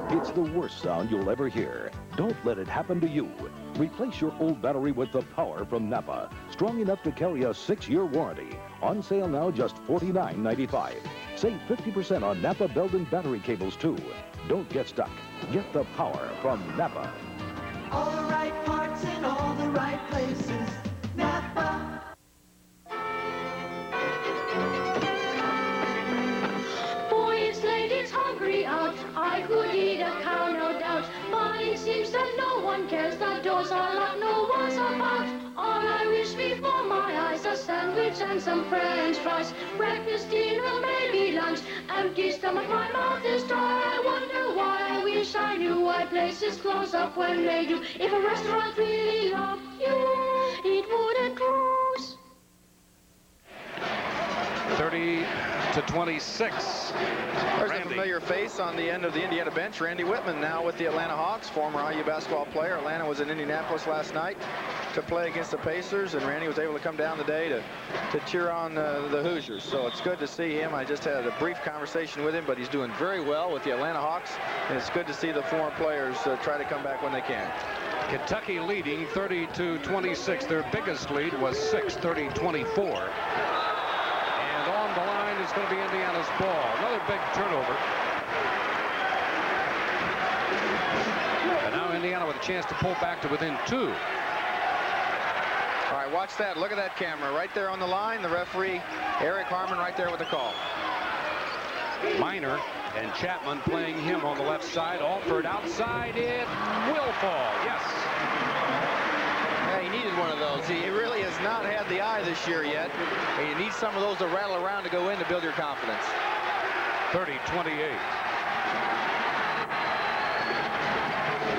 It's the worst sound you'll ever hear. Don't let it happen to you. Replace your old battery with the power from Napa. Strong enough to carry a 6-year warranty. On sale now, just $49.95. Save 50% on Napa Belden battery cables, too. Don't get stuck. Get the power from Napa. All the right parts in all the right places. Napa. Boys, ladies, hungry out. I could eat a cow, no doubt. But it seems that no one cares. The doors are locked, no one's about. All I wish before my eyes, a sandwich and some French fries. Breakfast, dinner, maybe lunch. Empty stomach, my mouth is dry. I wonder why. I wish I knew why places close up when they do. If a restaurant really loved you, it wouldn't close. 30-26. There's Randy. a familiar face on the end of the Indiana bench. Randy Whitman, now with the Atlanta Hawks, former IU basketball player. Atlanta was in Indianapolis last night to play against the Pacers, and Randy was able to come down today to cheer on the Hoosiers. So it's good to see him. I just had a brief conversation with him, but he's doing very well with the Atlanta Hawks, and it's good to see the former players try to come back when they can. Kentucky leading 30-26. Their biggest lead was 6-30-24. On the line is going to be Indiana's ball. Another big turnover. And now Indiana with a chance to pull back to within 2. All right, watch that. Look at that camera. Right there on the line, the referee, Eric Harmon, right there with the call. Minor and Chapman playing him on the left side. Alford outside. It will fall. Yes. Yeah, he needed one of those. He really has not had the eye this year yet. And you need some of those to rattle around to go in to build your confidence. 30-28.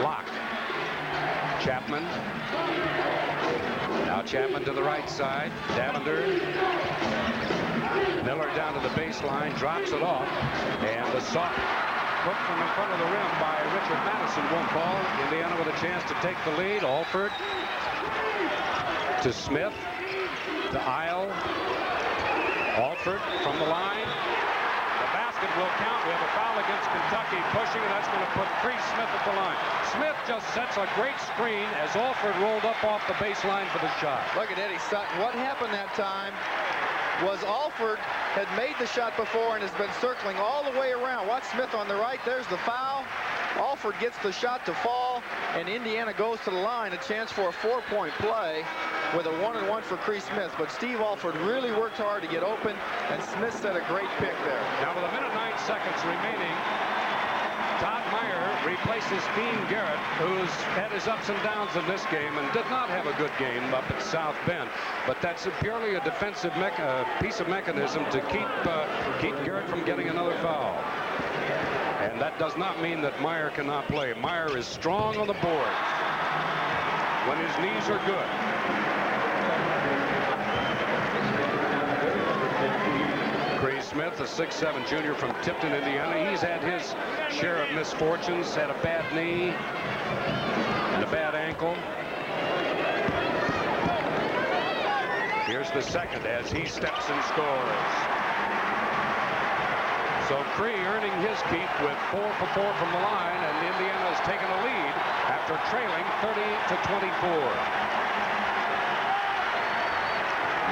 Lock. Chapman. Now Chapman to the right side. Davender. Miller down to the baseline. Drops it off. And the soft hook from in front of the rim by Richard Madison won't fall. Indiana with a chance to take the lead. Alford to Smith. To Isle. Alford from the line. The basket will count. We have a foul against Kentucky pushing, and that's going to put Cree Smith at the line. Smith just sets a great screen as Alford rolled up off the baseline for the shot. Look at Eddie Sutton. What happened that time was Alford had made the shot before and has been circling all the way around. Watch Smith on the right. There's the foul. Alford gets the shot to fall, and Indiana goes to the line. A chance for a 4-point play with a 1-and-1 for Cree Smith. But Steve Alford really worked hard to get open, and Smith set a great pick there. Now with 1:09 remaining, Todd Meyer replaces Dean Garrett, who's had his ups and downs in this game and did not have a good game up at South Bend. But that's purely a defensive piece of mechanism to keep Garrett from getting another foul. And that does not mean that Meyer cannot play. Meyer is strong on the board when his knees are good. Cree Smith, a 6'7" junior from Tipton, Indiana. He's had his share of misfortunes, had a bad knee and a bad ankle. Here's the second as he steps and scores. So Cree earning his keep with 4 for 4 from the line, and Indiana has taken a lead after trailing 30-24.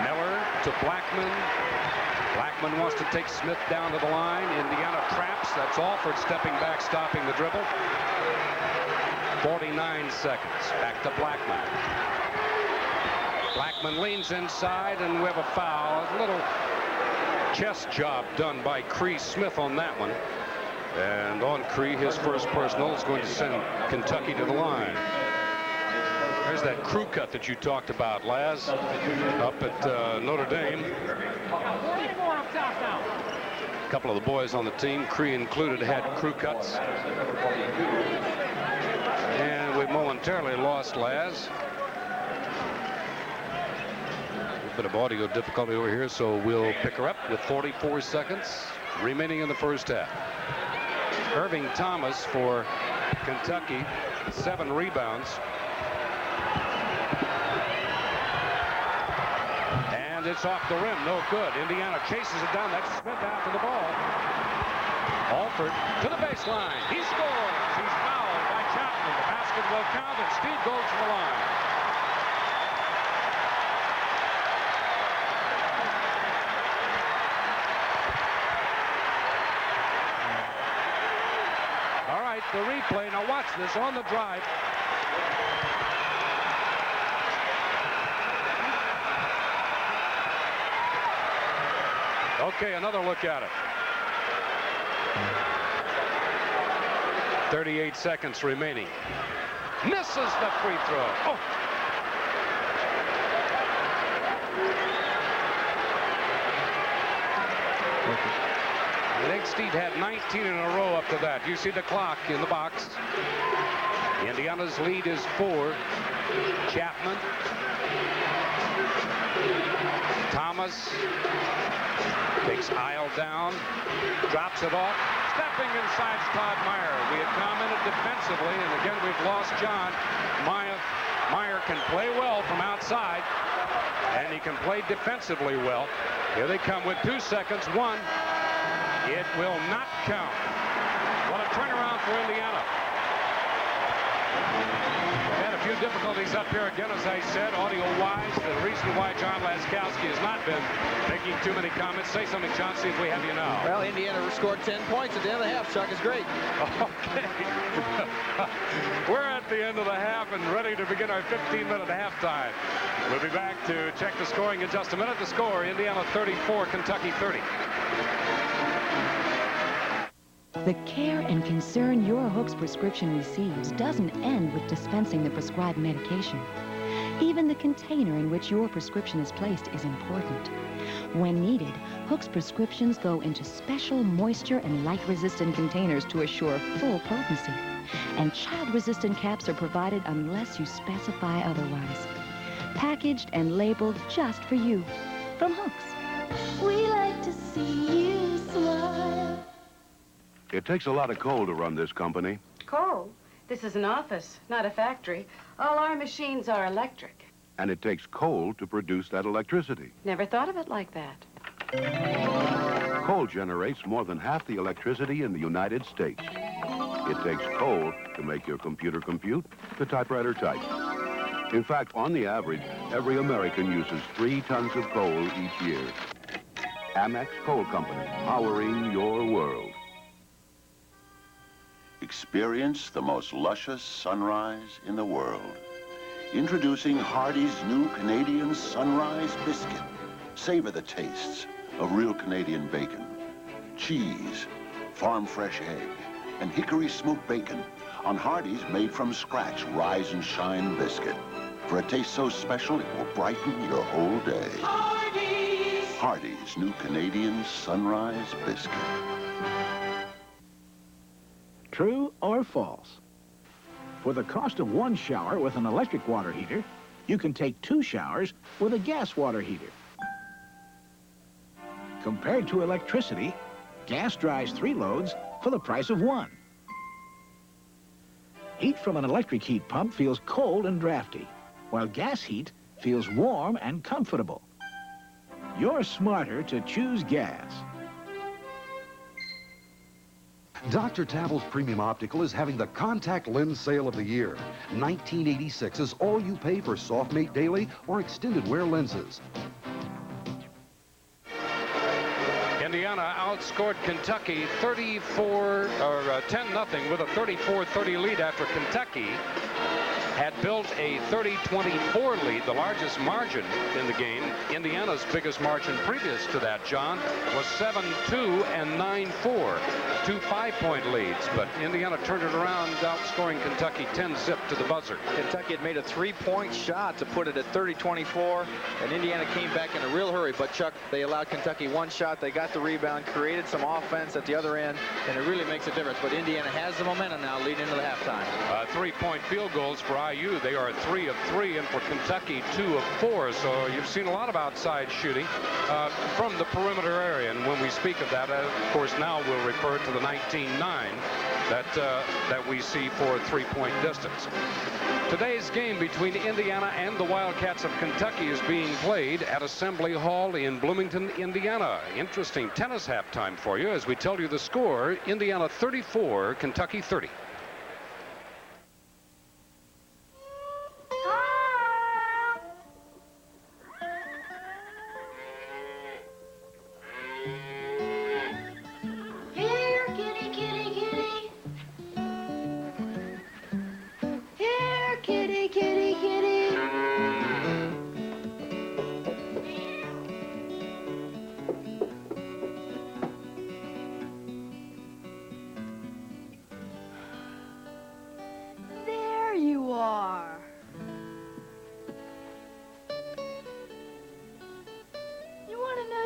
Miller to Blackman. Blackman wants to take Smith down to the line. Indiana traps. That's Alford stepping back, stopping the dribble. 49 seconds. Back to Blackman. Blackman leans inside, and we have a foul. A little chest job done by Cree Smith on that one. And on Cree, his first personal is going to send Kentucky to the line. There's that crew cut that you talked about, Laz, up at Notre Dame. A couple of the boys on the team, Cree included, had crew cuts. momentarily lost Laz. A bit of audio difficulty over here, so we'll pick her up with 44 seconds remaining in the first half. Irving Thomas for Kentucky, 7 rebounds. And it's off the rim, no good. Indiana chases it down. That's Smith after the ball. Alford to the baseline. He scores. He's fouled by Chapman. The basket will count, and Steve goes to the line. All right, the replay. Now watch this on the drive. Okay, another look at it. 38 seconds remaining. Misses the free throw. Oh. I think Steve had 19 in a row up to that. You see the clock in the box. Indiana's lead is 4. Chapman. Thomas takes Isle down, drops it off. Stepping inside Todd Meyer. We had commented defensively, and again we've lost John. Meyer can play well from outside, and he can play defensively well. Here they come with 2 seconds. 1. It will not count. What a turnaround for Indiana. Had a few difficulties up here again, as I said, audio-wise. The reason why John Laskowski has not been making too many comments. Say something, John, see if we have you now. Well, Indiana scored 10 points at the end of the half. Chuck is great. Okay. We're at the end of the half and ready to begin our 15-minute halftime. We'll be back to check the scoring in just a minute. The score, Indiana 34, Kentucky 30. The care and concern your Hooks prescription receives doesn't end with dispensing the prescribed medication. Even the container in which your prescription is placed is important. When needed, Hooks prescriptions go into special moisture and light-resistant containers to assure full potency. And child-resistant caps are provided unless you specify otherwise. Packaged and labeled just for you. From Hooks. We like to see you smile. It takes a lot of coal to run this company. Coal? This is an office, not a factory. All our machines are electric. And it takes coal to produce that electricity. Never thought of it like that. Coal generates more than half the electricity in the United States. It takes coal to make your computer compute, the typewriter type. In fact, on the average, every American uses 3 tons of coal each year. Amex Coal Company, powering your world. Experience the most luscious sunrise in the world. Introducing Hardee's new Canadian Sunrise Biscuit. Savor the tastes of real Canadian bacon, cheese, farm-fresh egg, and hickory smoked bacon on Hardee's made-from-scratch Rise and Shine Biscuit. For a taste so special, it will brighten your whole day. Hardee's! Hardee's new Canadian Sunrise Biscuit. True or false? For the cost of 1 shower with an electric water heater, you can take 2 showers with a gas water heater. Compared to electricity, gas dries 3 loads for the price of 1. Heat from an electric heat pump feels cold and drafty, while gas heat feels warm and comfortable. You're smarter to choose gas. Dr. Tavel's Premium Optical is having the contact lens sale of the year. $19.86 is all you pay for soft mate daily or extended wear lenses. Indiana outscored Kentucky 10-0 with a 34-30 lead after Kentucky had built a 30-24 lead, the largest margin in the game. Indiana's biggest margin previous to that, John, was 7-2 and 9-4, 2 5-point leads. But Indiana turned it around, outscoring Kentucky 10-zip to the buzzer. Kentucky had made a 3-point shot to put it at 30-24, and Indiana came back in a real hurry. But, Chuck, they allowed Kentucky 1 shot. They got the rebound, created some offense at the other end, and it really makes a difference. But Indiana has the momentum now leading into the halftime. 3-point field goals for IU, they are 3 of 3, and for Kentucky, 2 of 4. So you've seen a lot of outside shooting from the perimeter area. And when we speak of that, of course, now we'll refer to the 19-9 that we see for three-point distance. Today's game between Indiana and the Wildcats of Kentucky is being played at Assembly Hall in Bloomington, Indiana. Interesting tennis halftime for you as we tell you the score: Indiana 34, Kentucky 30.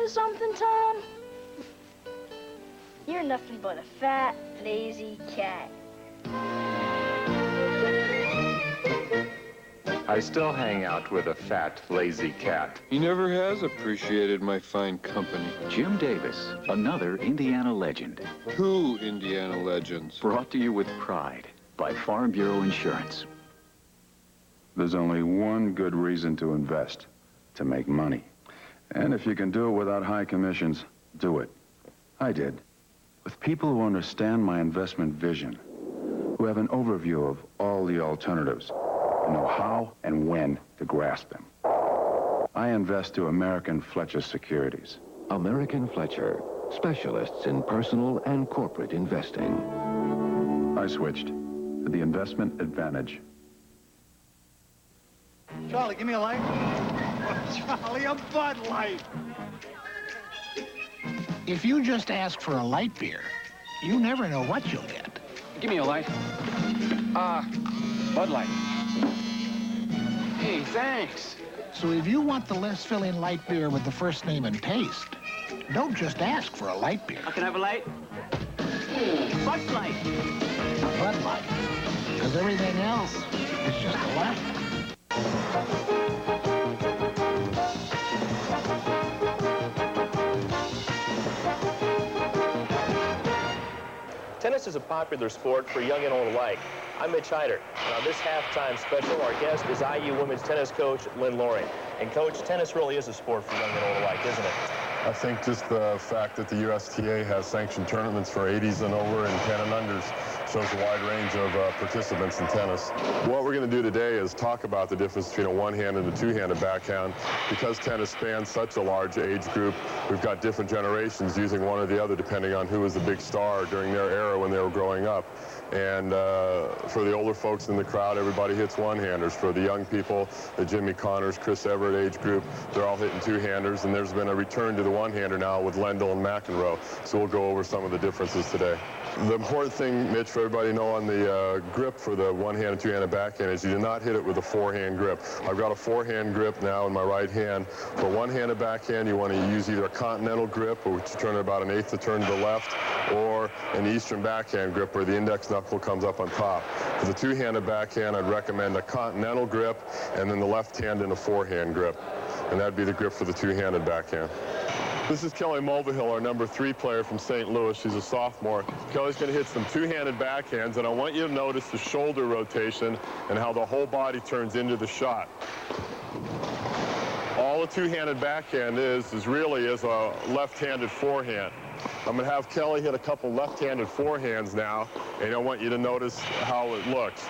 Something, Tom? You're nothing but a fat, lazy cat. I still hang out with a fat, lazy cat. He never has appreciated my fine company. Jim Davis, another Indiana legend. Two Indiana legends. Brought to you with pride by Farm Bureau Insurance. There's only one good reason to invest: to make money. And if you can do it without high commissions, do it. I did. With people who understand my investment vision, who have an overview of all the alternatives, and know how and when to grasp them. I invest through American Fletcher Securities. American Fletcher, specialists in personal and corporate investing. I switched to the investment advantage. Charlie, give me a light. Oh, Charlie, a Bud Light. If you just ask for a light beer, you never know what you'll get. Give me a light. Bud Light. Hey, thanks. So if you want the less filling light beer with the first name and taste, don't just ask for a light beer. Can I have a light? Bud Light. Bud Light. Because everything else is just a light. Tennis is a popular sport for young and old alike. I'm Mitch Heider, and on this halftime special, our guest is IU women's tennis coach Lynn Loring. And Coach, tennis really is a sport for young and old alike, isn't it? I think just the fact that the USTA has sanctioned tournaments for 80s and over and 10 and unders shows a wide range of participants in tennis. What we're going to do today is talk about the difference between a one-handed and a two-handed backhand. Because tennis spans such a large age group, we've got different generations using one or the other depending on who was the big star during their era when they were growing up. And for the older folks in the crowd, everybody hits one-handers. For the young people, the Jimmy Connors, Chris Everett age group, they're all hitting two-handers. And there's been a return to the one-hander now with Lendl and McEnroe. So we'll go over some of the differences today. The important thing, Mitch, for everybody to know on the grip for the one-handed, two-handed backhand is you do not hit it with a forehand grip. I've got a forehand grip now in my right hand. For one-handed backhand, you want to use either a continental grip, which you turn about an eighth to turn to the left, or an eastern backhand grip where the index knuckle comes up on top. For the two-handed backhand, I'd recommend a continental grip and then the left hand in a forehand grip. And that'd be the grip for the two-handed backhand. This is Kelly Mulvihill, our number 3 player from St. Louis. She's a sophomore. Kelly's going to hit some two-handed backhands, and I want you to notice the shoulder rotation and how the whole body turns into the shot. All a two-handed backhand is really a left-handed forehand. I'm going to have Kelly hit a couple left-handed forehands now, and I want you to notice how it looks.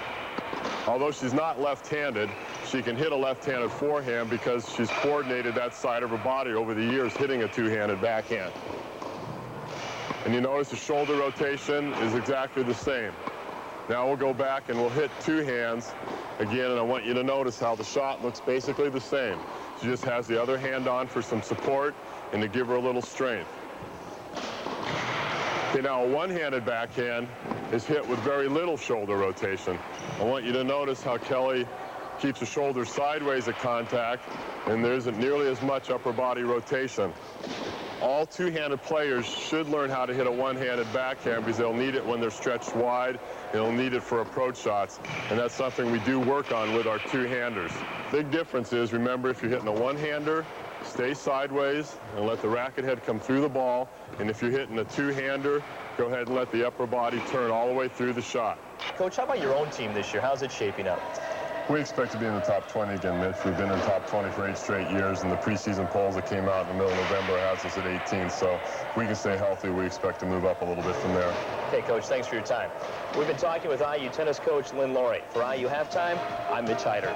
Although she's not left-handed, she can hit a left-handed forehand because she's coordinated that side of her body over the years hitting a two-handed backhand. And you notice the shoulder rotation is exactly the same. Now we'll go back and we'll hit two hands again, and I want you to notice how the shot looks basically the same. She just has the other hand on for some support and to give her a little strength. Okay, now a one-handed backhand is hit with very little shoulder rotation. I want you to notice how Kelly keeps the shoulders sideways at contact, and there isn't nearly as much upper body rotation. all two-handed players should learn how to hit a one-handed backhand because they'll need it when they're stretched wide. They'll need it for approach shots, and that's something we do work on with our two-handers. Big difference is, remember, if you're hitting a one-hander, stay sideways and let the racket head come through the ball, and if you're hitting a two-hander, go ahead and let the upper body turn all the way through the shot. Coach, how about your own team this year? How's it shaping up? We expect to be in the top 20 again, Mitch. We've been in the top 20 for 8 straight years, and the preseason polls that came out in the middle of November has us at 18. So if we can stay healthy, we expect to move up a little bit from there. Okay, Coach, thanks for your time. We've been talking with IU tennis coach Lynn Laurie. For IU Halftime, I'm Mitch Hyder.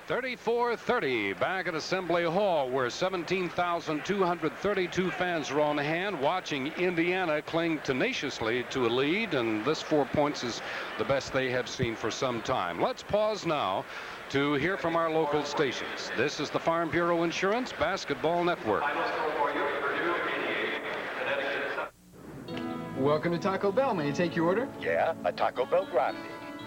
34-30 back at Assembly Hall, where 17,232 fans are on hand watching Indiana cling tenaciously to a lead, and this 4 points is the best they have seen for some time. Let's pause now to hear from our local stations. This is the Farm Bureau Insurance Basketball Network. Welcome to Taco Bell. May I take your order? Yeah, a Taco Bell Grande.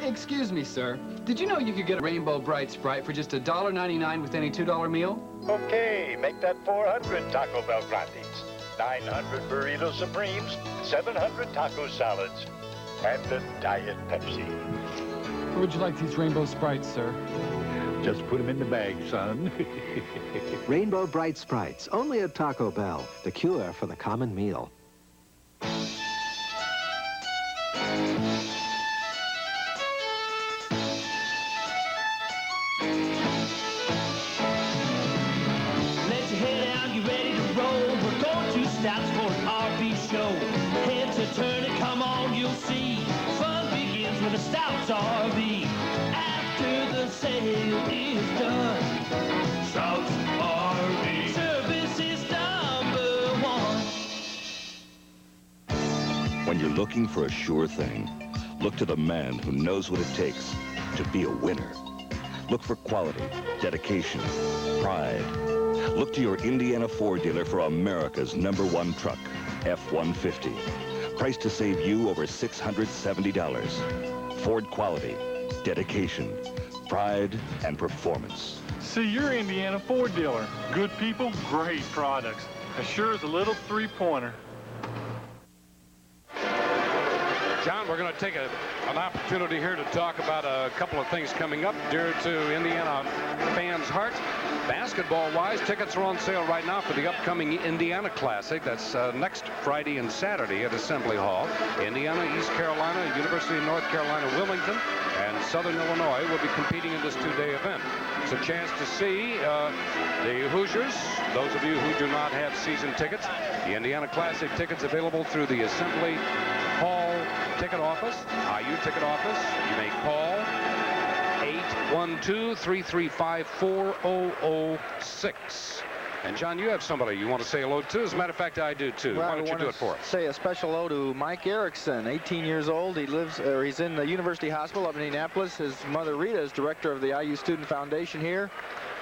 Excuse me, sir. Did you know you could get a Rainbow Bright Sprite for just $1.99 with any $2 meal? Okay, make that 400 Taco Bell Grandes, 900 Burrito Supremes, 700 taco salads, and a Diet Pepsi. Where would you like these Rainbow Sprites, sir? Just put them in the bag, son. Rainbow Bright Sprites, only at Taco Bell, the cure for the common meal. Stops for an RV show. Heads are turning, come on, you'll see. Fun begins with a Stouts RV. After the sale is done, Stouts RV. Service is #1. When you're looking for a sure thing, look to the man who knows what it takes to be a winner. Look for quality, dedication, pride. Look to your Indiana Ford dealer for America's #1 truck, F-150. Priced to save you over $670. Ford quality, dedication, pride, and performance. See your Indiana Ford dealer. Good people, great products. As sure as a little three-pointer. John, we're going to take an opportunity here to talk about a couple of things coming up dear to Indiana fans' hearts. Basketball-wise, tickets are on sale right now for the upcoming Indiana Classic. That's next Friday and Saturday at Assembly Hall. Indiana, East Carolina, University of North Carolina, Wilmington, and Southern Illinois will be competing in this two-day event. It's a chance to see the Hoosiers. Those of you who do not have season tickets, the Indiana Classic tickets available through the Assembly Hall ticket office, IU ticket office. You may call 812-335-4006. And John, you have somebody you want to say hello to. As a matter of fact, I do too. Well, why don't you do it for us? Say a special hello to Mike Erickson, 18 years old. He's in the University Hospital up in Indianapolis. His mother Rita is director of the IU Student Foundation here.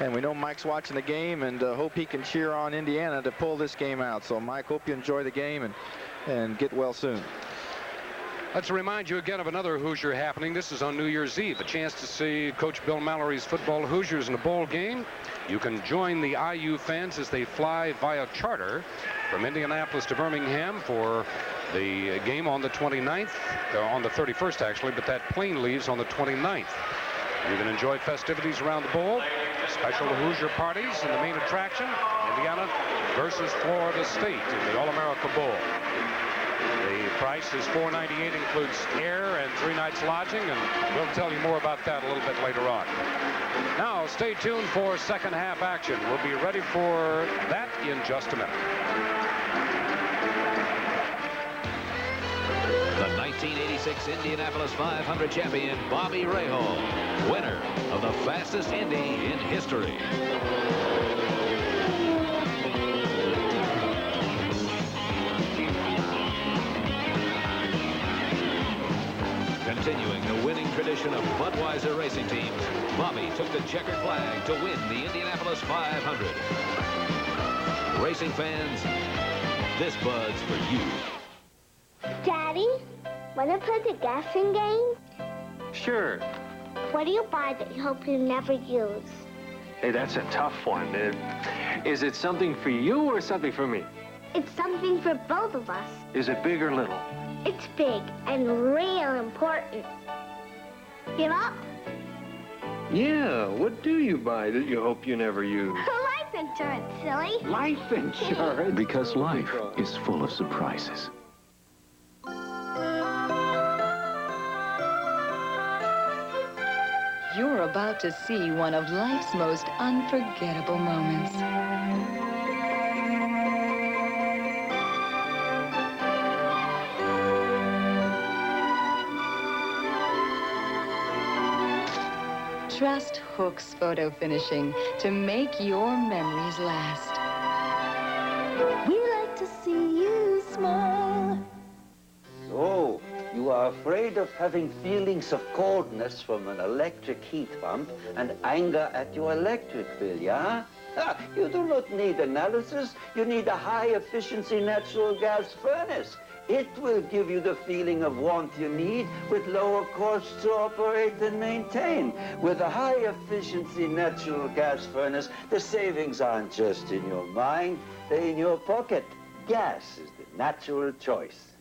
And we know Mike's watching the game and hope he can cheer on Indiana to pull this game out. So Mike, hope you enjoy the game and get well soon. Let's remind you again of another Hoosier happening. This is on New Year's Eve. A chance to see Coach Bill Mallory's football Hoosiers in a bowl game. You can join the IU fans as they fly via charter from Indianapolis to Birmingham for the game on the 29th, on the 31st actually, but that plane leaves on the 29th. You can enjoy festivities around the bowl, special Hoosier parties, and the main attraction, Indiana versus Florida State in the All-America Bowl. The price is $4.98, includes air and 3 nights lodging, and we'll tell you more about that a little bit later on. Now, stay tuned for second half action. We'll be ready for that in just a minute. The 1986 Indianapolis 500 champion, Bobby Rahal, winner of the fastest Indy in history. Continuing the winning tradition of Budweiser racing teams, Bobby took the checkered flag to win the Indianapolis 500. Racing fans, this Bud's for you. Daddy, wanna play the guessing game? Sure. What do you buy that you hope you never use? Hey, that's a tough one. Is it something for you or something for me? It's something for both of us. Is it big or little? It's big and real important. Give up? Yeah, what do you buy that you hope you never use? Life insurance, silly. Life insurance? Because life is full of surprises. You're about to see one of life's most unforgettable moments. Trust Hook's photo finishing to make your memories last. We like to see you smile. So, you are afraid of having feelings of coldness from an electric heat pump and anger at your electric bill, yeah? You do not need analysis. You need a high-efficiency natural gas furnace. It will give you the feeling of warmth you need with lower costs to operate and maintain. With a high-efficiency natural gas furnace, the savings aren't just in your mind, they're in your pocket. Gas is the natural choice.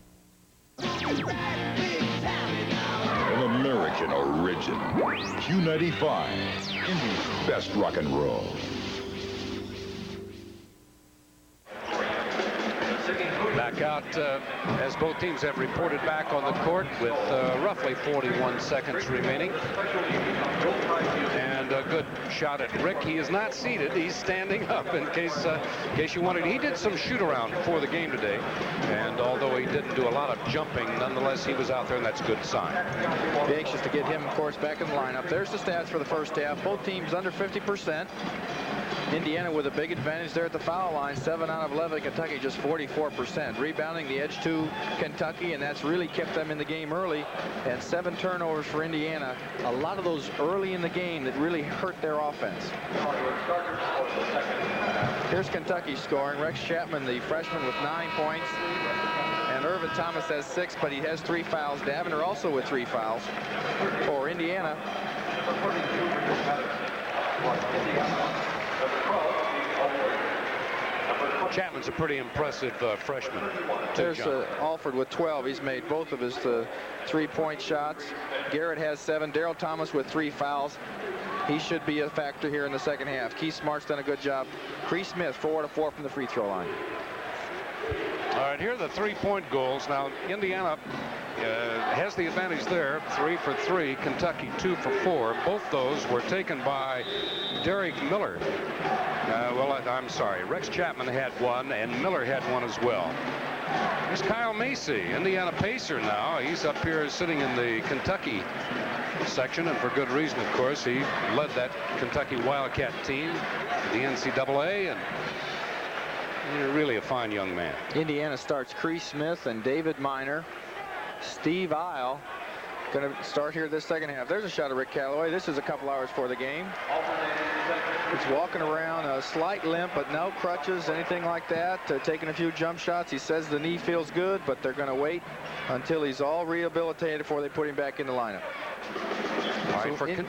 An American origin. Q95, Indy's best rock and roll. Back out as both teams have reported back on the court with roughly 41 seconds remaining. And a good shot at Rick. He is not seated. He's standing up in case you wanted. He did some shoot around before the game today. And although he didn't do a lot of jumping, nonetheless, he was out there, and that's a good sign. Be anxious to get him, of course, back in the lineup. There's the stats for the first half. Both teams under 50%. Indiana with a big advantage there at the foul line. 7 out of 11. Kentucky just 44%. Rebounding the edge to Kentucky, and that's really kept them in the game early. And 7 turnovers for Indiana. A lot of those early in the game that really hurt their offense. Here's Kentucky scoring. Rex Chapman, the freshman, with 9 points. And Irvin Thomas has 6, but he has 3 fouls. Davender also with 3 fouls for Indiana. Chapman's a pretty impressive freshman. There's Alford with 12. He's made both of his 3-point shots. Garrett has 7. Darrell Thomas with 3 fouls. He should be a factor here in the second half. Keith Smart's done a good job. Cree Smith 4 of 4 from the free throw line. All right, here are the 3-point goals. Now, Indiana has the advantage there, 3 for 3. Kentucky 2 for 4. Both those were taken by Derek Miller. I'm sorry. Rex Chapman had 1, and Miller had 1 as well. Here's Kyle Macy, Indiana Pacer now. He's up here sitting in the Kentucky section, and for good reason, of course. He led that Kentucky Wildcat team, the NCAA, and really a fine young man. Indiana starts Cree Smith and David Miner. Steve Isle going to start here this second half. There's a shot of Rick Calloway. This is a couple hours before the game. He's walking around, a slight limp, but no crutches, anything like that. Taking a few jump shots. He says the knee feels good, but they're going to wait until he's all rehabilitated before they put him back in the lineup. All right,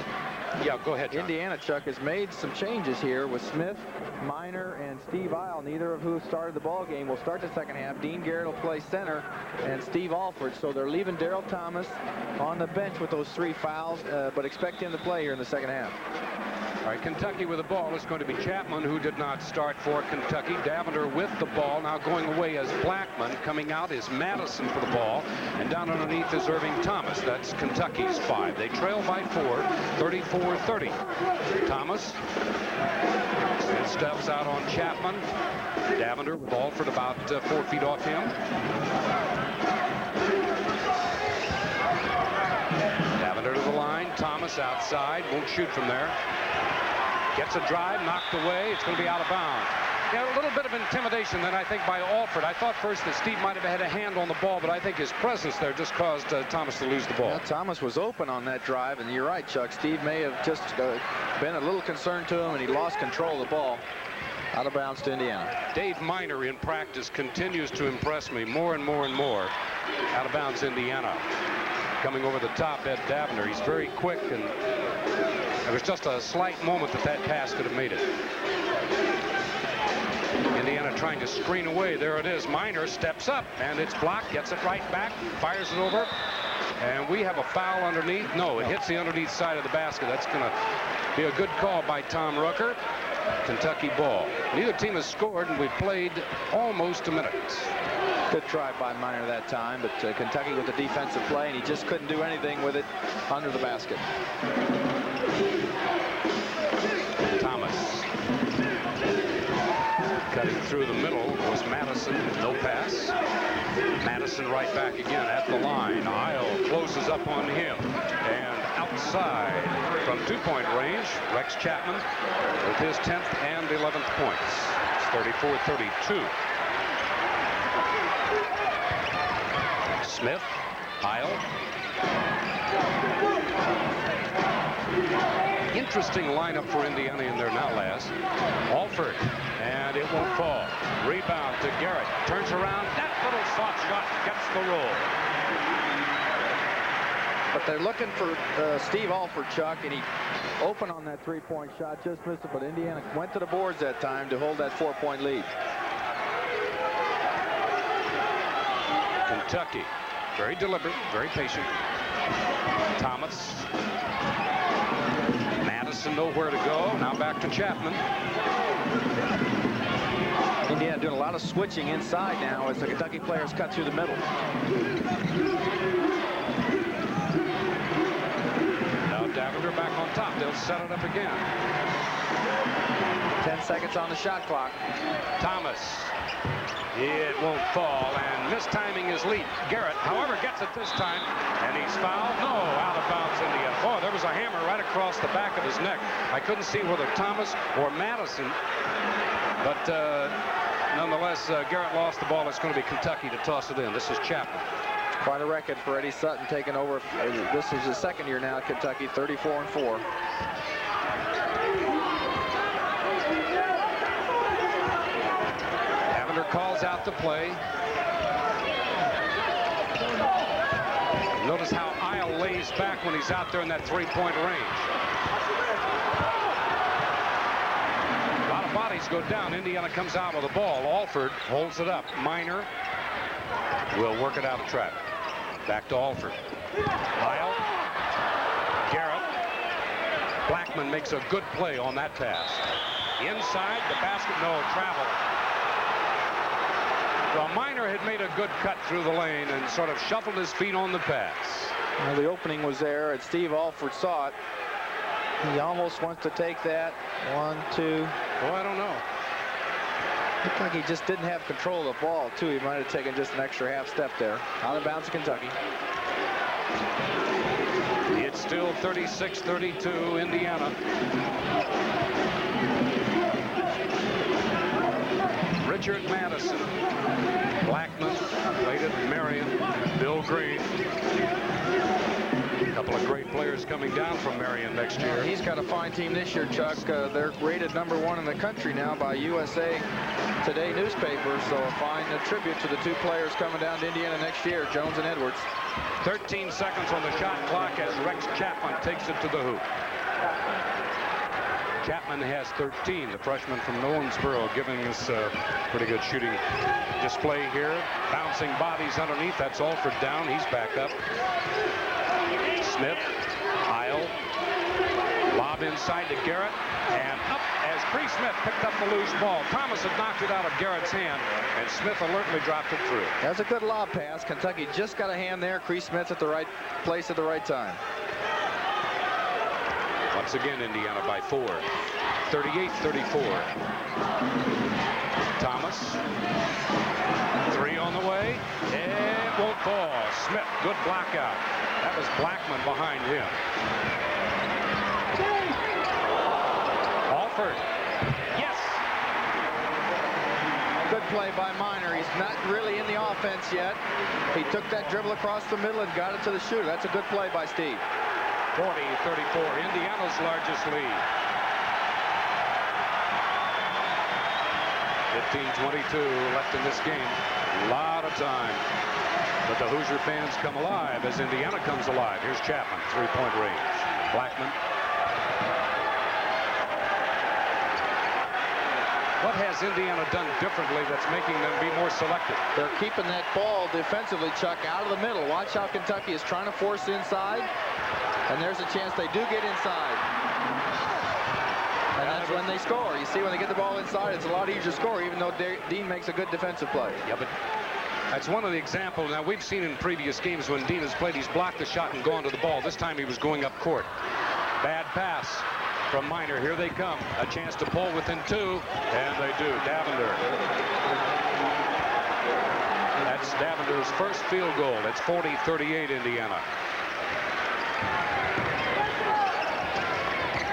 yeah, go ahead, John. Indiana, Chuck, has made some changes here with Smith, Miner, and Steve Isle, neither of who started the ball game. Will start the second half. Dean Garrett will play center, and Steve Alford. So they're leaving Darrell Thomas on the bench with those 3 fouls, but expect him to play here in the second half. All right, Kentucky with the ball is going to be Chapman, who did not start for Kentucky. Davender with the ball. Now going away is Blackman. Coming out is Madison for the ball. And down underneath is Irving Thomas. That's Kentucky's 5. They trail by 4, 34-30. Thomas steps out on Chapman. Davender with Alford about 4 feet off him. Davender to the line. Thomas outside. Won't shoot from there. Gets a drive, knocked away. It's going to be out of bounds. Yeah, a little bit of intimidation then, I think, by Alford. I thought first that Steve might have had a hand on the ball, but I think his presence there just caused Thomas to lose the ball. Yeah, Thomas was open on that drive, and you're right, Chuck. Steve may have just been a little concerned to him, and he lost control of the ball. Out of bounds to Indiana. Dave Miner in practice continues to impress me more and more and more. Out of bounds Indiana. Coming over the top, Ed Davender. He's very quick and There was just a slight moment that pass could have made it. Indiana trying to screen away. There it is. Minor steps up, and it's blocked, gets it right back, fires it over. And we have a foul underneath. No, it hits the underneath side of the basket. That's going to be a good call by Tom Rucker. Kentucky ball. Neither team has scored, and we've played almost a minute. Good try by Minor that time, but Kentucky with the defensive play, and he just couldn't do anything with it under the basket. Thomas. Cutting through the middle was Madison. No pass. Madison right back again at the line. Isle closes up on him. And outside from two-point range, Rex Chapman with his 10th and 11th points. It's 34-32. Smith, Isle. Interesting lineup for Indiana in there now, last. Alford, and it won't fall. Rebound to Garrett. Turns around. That little soft shot gets the roll. But they're looking for Steve Alford, Chuck, and he opened on that three-point shot, just missed it, but Indiana went to the boards that time to hold that 4-point lead. Kentucky, very deliberate, very patient. Thomas. Madison nowhere to go. Now back to Chapman. Indiana doing a lot of switching inside now as the Kentucky players cut through the middle. Now Davender back on top. They'll set it up again. 10 seconds on the shot clock. Thomas. It won't fall, and mistiming his lead. Garrett, however, gets it this time, and he's fouled. No, out of bounds Indiana. Oh, there was a hammer right across the back of his neck. I couldn't see whether Thomas or Madison, but nonetheless, Garrett lost the ball. It's going to be Kentucky to toss it in. This is Chapman. Quite a record for Eddie Sutton taking over. This is his second year now at Kentucky, 34-4. Calls out the play. Notice how Isle lays back when he's out there in that three-point range. A lot of bodies go down. Indiana comes out with the ball. Alford holds it up. Minor will work it out of trap. Back to Alford. Isle. Garrett. Blackman makes a good play on that pass. Inside the basket. No, travel. Well, Minor had made a good cut through the lane and sort of shuffled his feet on the pass. Well, the opening was there, and Steve Alford saw it. He almost wants to take that. 1, 2. Well, I don't know. Looked like he just didn't have control of the ball, too. He might have taken just an extra half step there. Out of bounds to Kentucky. It's still 36-32, Indiana. Richard Madison, Blackman, played at Marion, Bill Green. A couple of great players coming down from Marion next year. He's got a fine team this year, Chuck. They're rated #1 in the country now by USA Today newspaper, so a fine tribute to the two players coming down to Indiana next year, Jones and Edwards. 13 seconds on the shot clock as Rex Chapman takes it to the hoop. Chapman has 13, the freshman from Owensboro, giving us a pretty good shooting display here. Bouncing bodies underneath. That's Alford down. He's back up. Smith, Isle, lob inside to Garrett, and up as Cree Smith picked up the loose ball. Thomas had knocked it out of Garrett's hand, and Smith alertly dropped it through. That's a good lob pass. Kentucky just got a hand there. Cree Smith at the right place at the right time. Once again, Indiana by 4. 38-34. Thomas. 3 on the way. It won't fall. Smith, good block out. That was Blackman behind him. Alford. Yes. Good play by Minor. He's not really in the offense yet. He took that dribble across the middle and got it to the shooter. That's a good play by Steve. 40-34, Indiana's largest lead. 15:22 left in this game. A lot of time. But the Hoosier fans come alive as Indiana comes alive. Here's Chapman, three-point range. Blackman What has Indiana done differently that's making them be more selective? They're keeping that ball defensively, Chuck, out of the middle. Watch how Kentucky is trying to force inside. And there's a chance they do get inside. And that's when they score. You see, when they get the ball inside, it's a lot easier to score, even though Dean makes a good defensive play. Yeah, but that's one of the examples. Now, we've seen in previous games when Dean has played, he's blocked the shot and gone to the ball. This time he was going up court. Bad pass from Minor. Here they come. A chance to pull within 2, and they do. Davender. That's Davender's first field goal. It's 40-38 Indiana.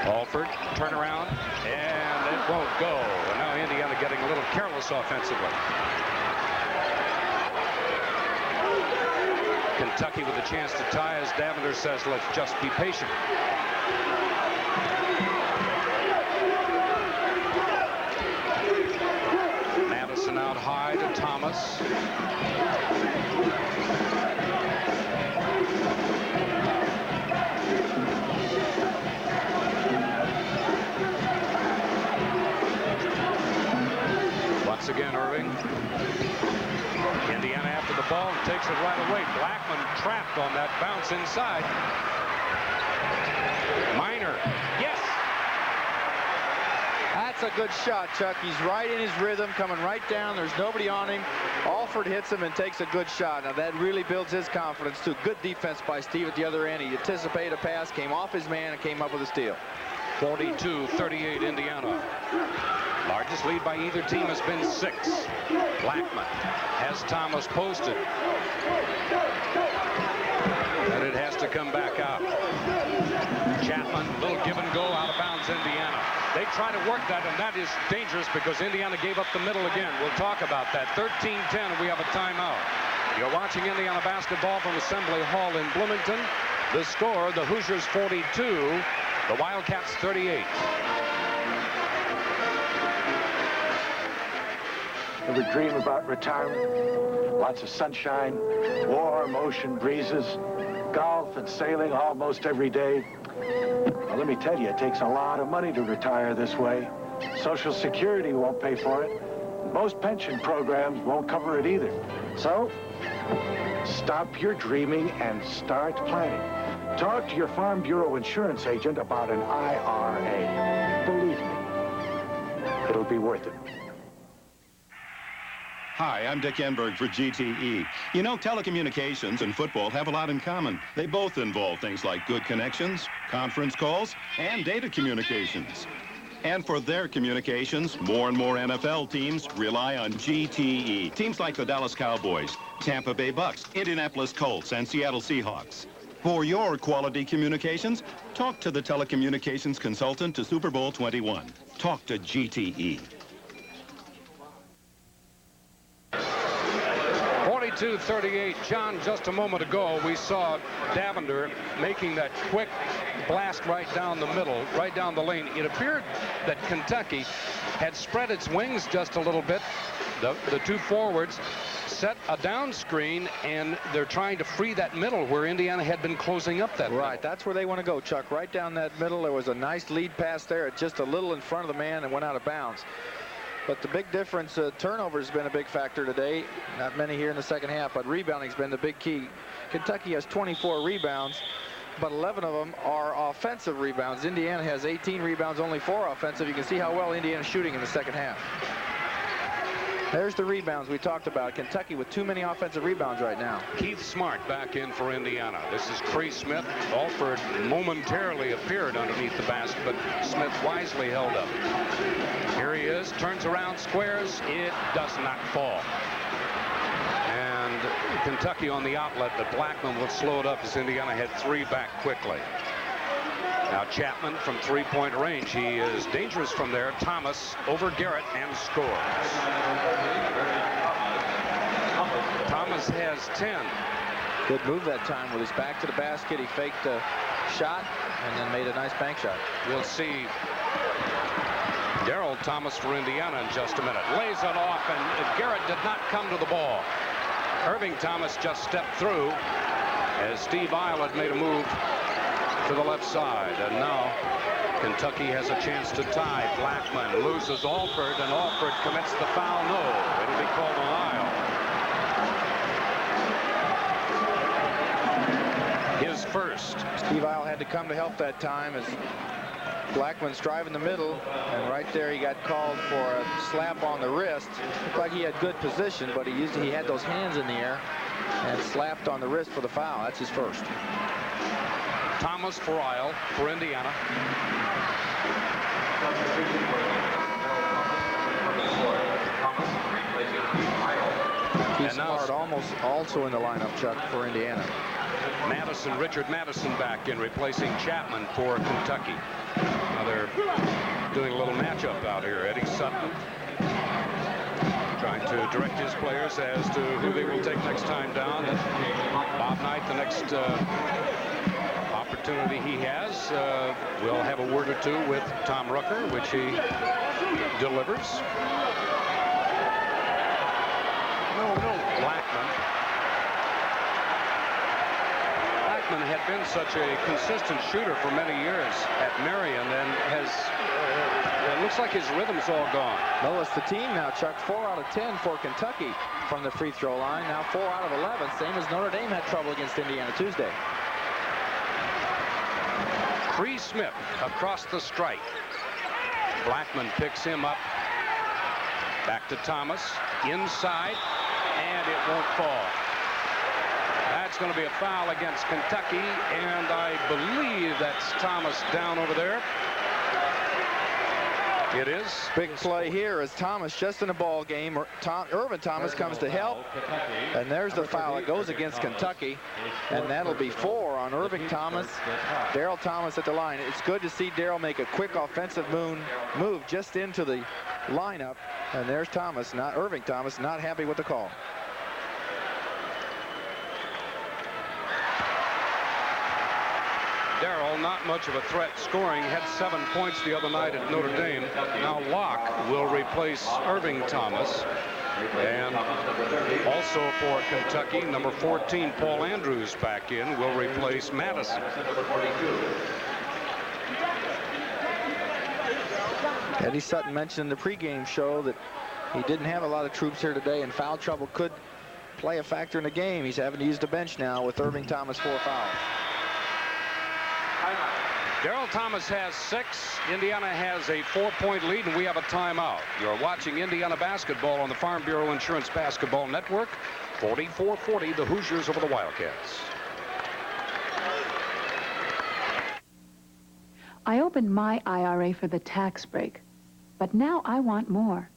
Alford, turnaround, and it won't go. And now Indiana getting a little careless offensively. Kentucky with a chance to tie, as Davender says, let's just be patient. Madison out high to Thomas. Once again, Irving. Indiana after the ball and takes it right away. Blackman trapped on that bounce inside. Minor. Yes. That's a good shot, Chuck. He's right in his rhythm, coming right down. There's nobody on him. Alford hits him and takes a good shot. Now that really builds his confidence too. Good defense by Steve at the other end. He anticipated a pass, came off his man, and came up with a steal. 42-38 Indiana. Largest lead by either team has been 6. Blackman has Thomas posted. And it has to come back out. Chapman, little give and go, out of bounds Indiana. They try to work that, and that is dangerous because Indiana gave up the middle again. We'll talk about that. 13-10, and we have a timeout. You're watching Indiana basketball from Assembly Hall in Bloomington. The score, the Hoosiers 42, the Wildcats 38. Ever dream about retirement? Lots of sunshine, warm ocean breezes, golf and sailing almost every day. Well, let me tell you, it takes a lot of money to retire this way. Social Security won't pay for it. Most pension programs won't cover it either. So, stop your dreaming and start planning. Talk to your Farm Bureau insurance agent about an IRA. Believe me, it'll be worth it. Hi, I'm Dick Enberg for GTE. You know, telecommunications and football have a lot in common. They both involve things like good connections, conference calls, and data communications. And for their communications, more and more NFL teams rely on GTE. Teams like the Dallas Cowboys, Tampa Bay Bucks, Indianapolis Colts, and Seattle Seahawks. For your quality communications, talk to the telecommunications consultant to Super Bowl 21. Talk to GTE. 42-38. John, just a moment ago, we saw Davender making that quick blast right down the middle, right down the lane. It appeared that Kentucky had spread its wings just a little bit. The two forwards set a down screen, and they're trying to free that middle where Indiana had been closing up that right. That's where they want to go, Chuck. Right down that middle. There was a nice lead pass there, just a little in front of the man, and went out of bounds. But the big difference, turnover has been a big factor today. Not many here in the second half, but rebounding has been the big key. Kentucky has 24 rebounds, but 11 of them are offensive rebounds. Indiana has 18 rebounds, only 4 offensive. You can see how well Indiana's shooting in the second half. There's the rebounds we talked about. Kentucky with too many offensive rebounds right now. Keith Smart back in for Indiana. This is Cree Smith. Alford momentarily appeared underneath the basket, but Smith wisely held up. Here he is, turns around, squares. It does not fall. And Kentucky on the outlet, but Blackman will slow it up as Indiana had 3 back quickly. Now Chapman from three-point range. He is dangerous from there. Thomas over Garrett and scores. Thomas has 10. Good move that time with his back to the basket. He faked a shot and then made a nice bank shot. We'll see Darrell Thomas for Indiana in just a minute. Lays it off, and Garrett did not come to the ball. Irving Thomas just stepped through as Steve Eilert made a move to the left side. And now Kentucky has a chance to tie. Blackman loses Alford, and Alford commits the foul. No, it'll be called an aisle. His first. Steve Isle had to come to help that time as Blackman's driving the middle, and right there he got called for a slap on the wrist. Looked like he had good position, but he had those hands in the air and slapped on the wrist for the foul. That's his first. Thomas for Isle for Indiana. Keith Smart almost also in the lineup, Chuck, for Indiana. Madison, Richard Madison back in, replacing Chapman for Kentucky. Now they're doing a little matchup out here. Eddie Sutton trying to direct his players as to who they will take next time down. Bob Knight, the next opportunity he has, will have a word or two with Tom Rucker, which he delivers. Blackman had been such a consistent shooter for many years at Marion, and has it looks like his rhythm's all gone. No, it's the team now, Chuck. 4 out of 10 for Kentucky from the free throw line. Now 4 out of 11, same as Notre Dame had trouble against Indiana Tuesday. Cree Smith across the stripe. Blackman picks him up. Back to Thomas, inside, and it won't fall. That's going to be a foul against Kentucky, and I believe that's Thomas down over there. It is. Big play here as Thomas just in a ball game. Irvin Thomas comes to help, and there's the foul. It goes against Kentucky, and that'll be 4 on Irving Thomas. Daryl Thomas at the line. It's good to see Daryl make a quick offensive move just into the lineup, and there's Thomas, not Irving Thomas, not happy with the call. Darrell, not much of a threat scoring, had 7 points the other night at Notre Dame. Now Locke will replace Irving Thomas. And also for Kentucky, number 14, Paul Andrews back in, will replace Madison. Eddie Sutton mentioned in the pregame show that he didn't have a lot of troops here today, and foul trouble could play a factor in the game. He's having to use the bench now with Irving Thomas 4 fouls. Daryl Thomas has 6. Indiana has a 4-point lead, and we have a timeout. You're watching Indiana basketball on the Farm Bureau Insurance Basketball Network. 44-40, the Hoosiers over the Wildcats. I opened my IRA for the tax break, but now I want more.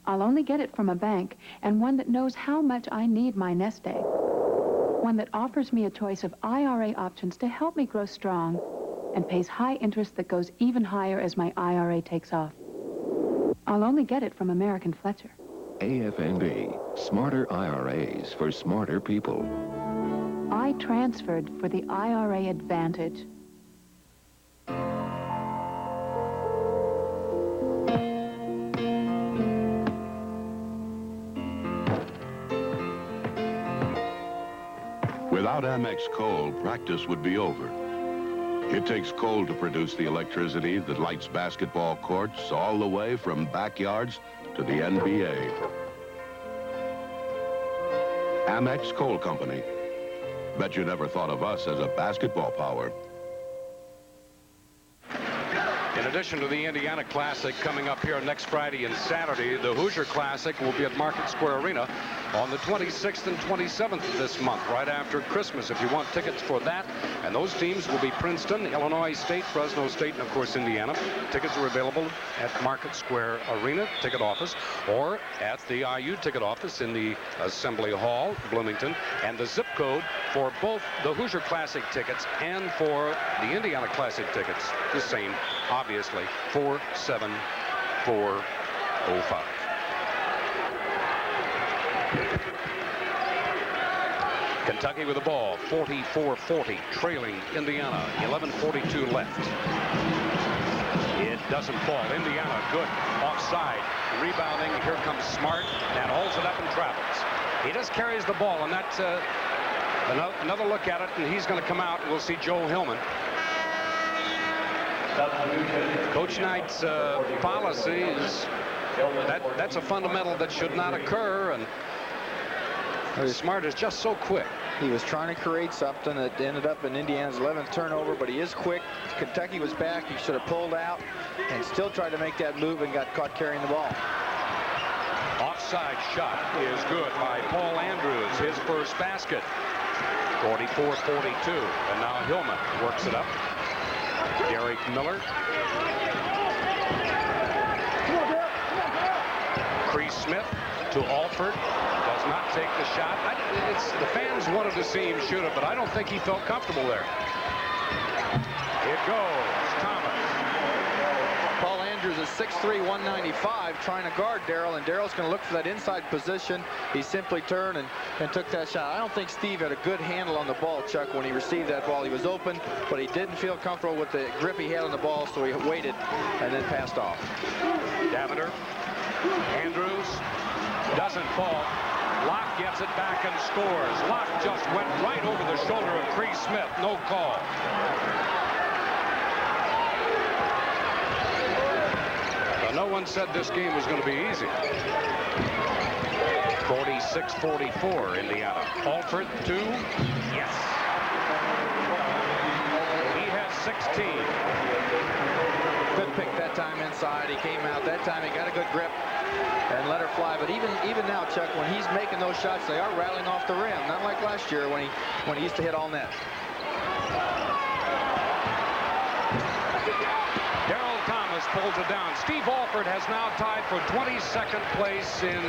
I'll only get it from a bank, and one that knows how much I need my nest egg. One that offers me a choice of IRA options to help me grow strong, and pays high interest that goes even higher as my IRA takes off. I'll only get it from American Fletcher. AFNB, smarter IRAs for smarter people. I transferred for the IRA Advantage. Without Amex coal, practice would be over. It takes coal to produce the electricity that lights basketball courts all the way from backyards to the NBA. Amex Coal Company. Bet you never thought of us as a basketball power. In addition to the Indiana Classic coming up here next Friday and Saturday, the Hoosier Classic will be at Market Square Arena on the 26th and 27th of this month, right after Christmas, if you want tickets for that. And those teams will be Princeton, Illinois State, Fresno State, and, of course, Indiana. Tickets are available at Market Square Arena ticket office or at the IU ticket office in the Assembly Hall, Bloomington. And the zip code for both the Hoosier Classic tickets and for the Indiana Classic tickets, the same, obviously, 47405. Kentucky with the ball, 44-40, trailing Indiana, 11:42 left. It doesn't fall. Indiana, good. Offside. Rebounding. Here comes Smart and holds it up and travels. He just carries the ball, and that's another look at it, and he's going to come out. We'll see Joe Hillman. Coach Knight's policy is that's a fundamental that should not occur, and Smart is just so quick. He was trying to create something that ended up in Indiana's 11th turnover, but he is quick. Kentucky was back. He should have pulled out and still tried to make that move and got caught carrying the ball. Offside shot is good by Paul Andrews, his first basket. 44-42, and now Hillman works it up. Derek Miller. Crease Smith to Alford. Does not take the shot. The fans wanted to see him shoot it, but I don't think he felt comfortable there. It goes. Thomas. Paul Andrews is 6'3", 195, trying to guard Darrell, and Darrell's going to look for that inside position. He simply turned and took that shot. I don't think Steve had a good handle on the ball, Chuck, when he received that ball. He was open, but he didn't feel comfortable with the grip he had on the ball, so he waited and then passed off. Davender. Andrews doesn't fall. Locke gets it back and scores. Locke just went right over the shoulder of Crease Smith. No call. No one said this game was going to be easy. 46-44, Indiana. Alford, 2. Yes. He has 16. Good pick that time inside. He came out that time. He got a good grip and let her fly. But even now, Chuck, when he's making those shots, they are rattling off the rim. Not like last year when he used to hit all net. Darrell Thomas pulls it down. Steve Alford has now tied for 22nd place in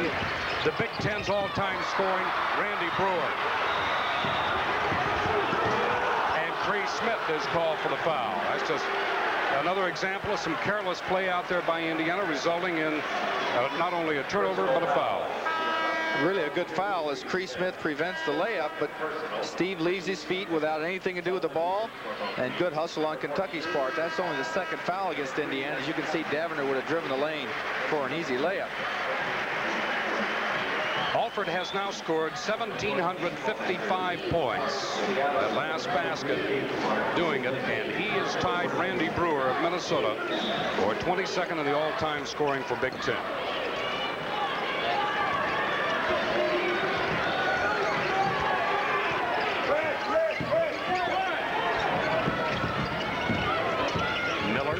the Big Ten's all-time scoring. Randy Brewer. And Crease Smith is called for the foul. That's just another example of some careless play out there by Indiana, resulting in not only a turnover, but a foul. Really a good foul as Crease Smith prevents the layup, but Steve leaves his feet without anything to do with the ball, and good hustle on Kentucky's part. That's only the second foul against Indiana. As you can see, Davender would have driven the lane for an easy layup. Alford has now scored 1,755 points. That last basket doing it, and he has tied Randy Brewer of Minnesota for 22nd in the all-time scoring for Big Ten. Miller.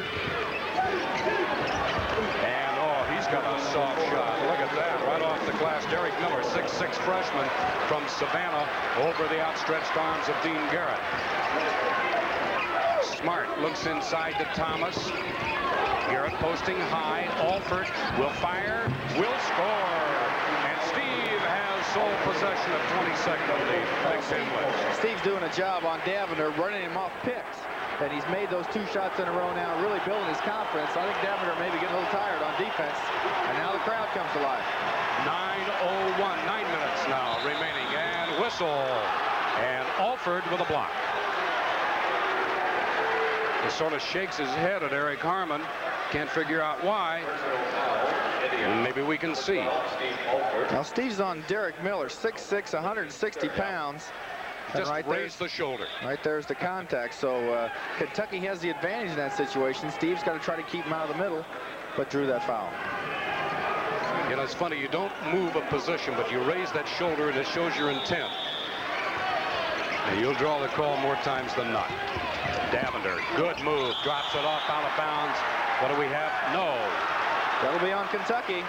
And, oh, he's got a soft shot. Look at that, right off the glass. Derek Miller, 6'6" freshman from Savannah, over the outstretched arms of Dean Garrett. Smart looks inside to Thomas. Garrett posting high. Alford will fire, will score. And Steve has sole possession of 22nd of the Big Ten West. Steve's doing a job on Davender, running him off picks. And he's made those 2 shots in a row now, really building his confidence. I think Davender may be getting a little tired on defense. And now the crowd comes alive. 9:01, 9 minutes now remaining, and whistle. And Alford with a block. He sort of shakes his head at Eric Harmon. Can't figure out why. And maybe we can see. Now Steve's on Derek Miller, 6'6", 160 pounds. Just right raised the shoulder. Right there's the contact. So Kentucky has the advantage in that situation. Steve's got to try to keep him out of the middle, but drew that foul. You know, it's funny, you don't move a position, but you raise that shoulder and it shows your intent. And you'll draw the call more times than not. Davender, good move, drops it off out of bounds. What do we have? No. That'll be on Kentucky.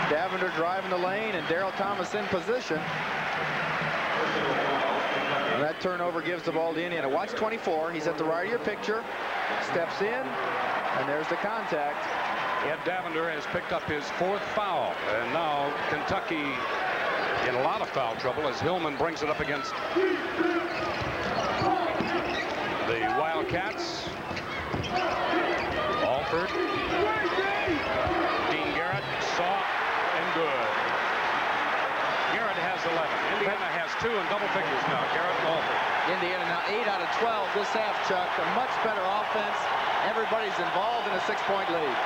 Davender driving the lane and Darrell Thomas in position. And that turnover gives the ball to Indiana. Watch 24. He's at the right of your picture. Steps in, and there's the contact. Ed Davender has picked up his 4th foul. And now Kentucky in a lot of foul trouble as Hillman brings it up against the Wildcats. Alford. Dean Garrett, soft and good. Garrett has 11. Indiana has 2 in double figures now. Garrett and Alford. Indiana now 8 out of 12 this half, Chuck. A much better offense. Everybody's involved in a 6-point lead.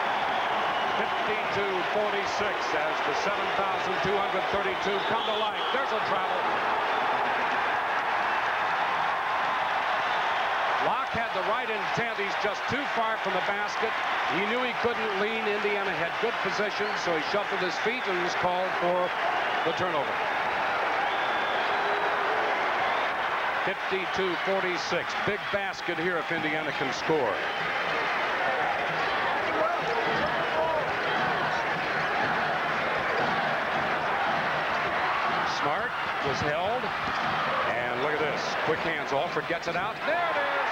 52-46 as the 7,232 come to life. There's a travel. Locke had the right intent. He's just too far from the basket. He knew he couldn't lean. Indiana had good position, so he shuffled his feet and was called for the turnover. 52-46. Big basket here if Indiana can score. Smart was held. And look at this. Quick hands. Alford gets it out. There it is.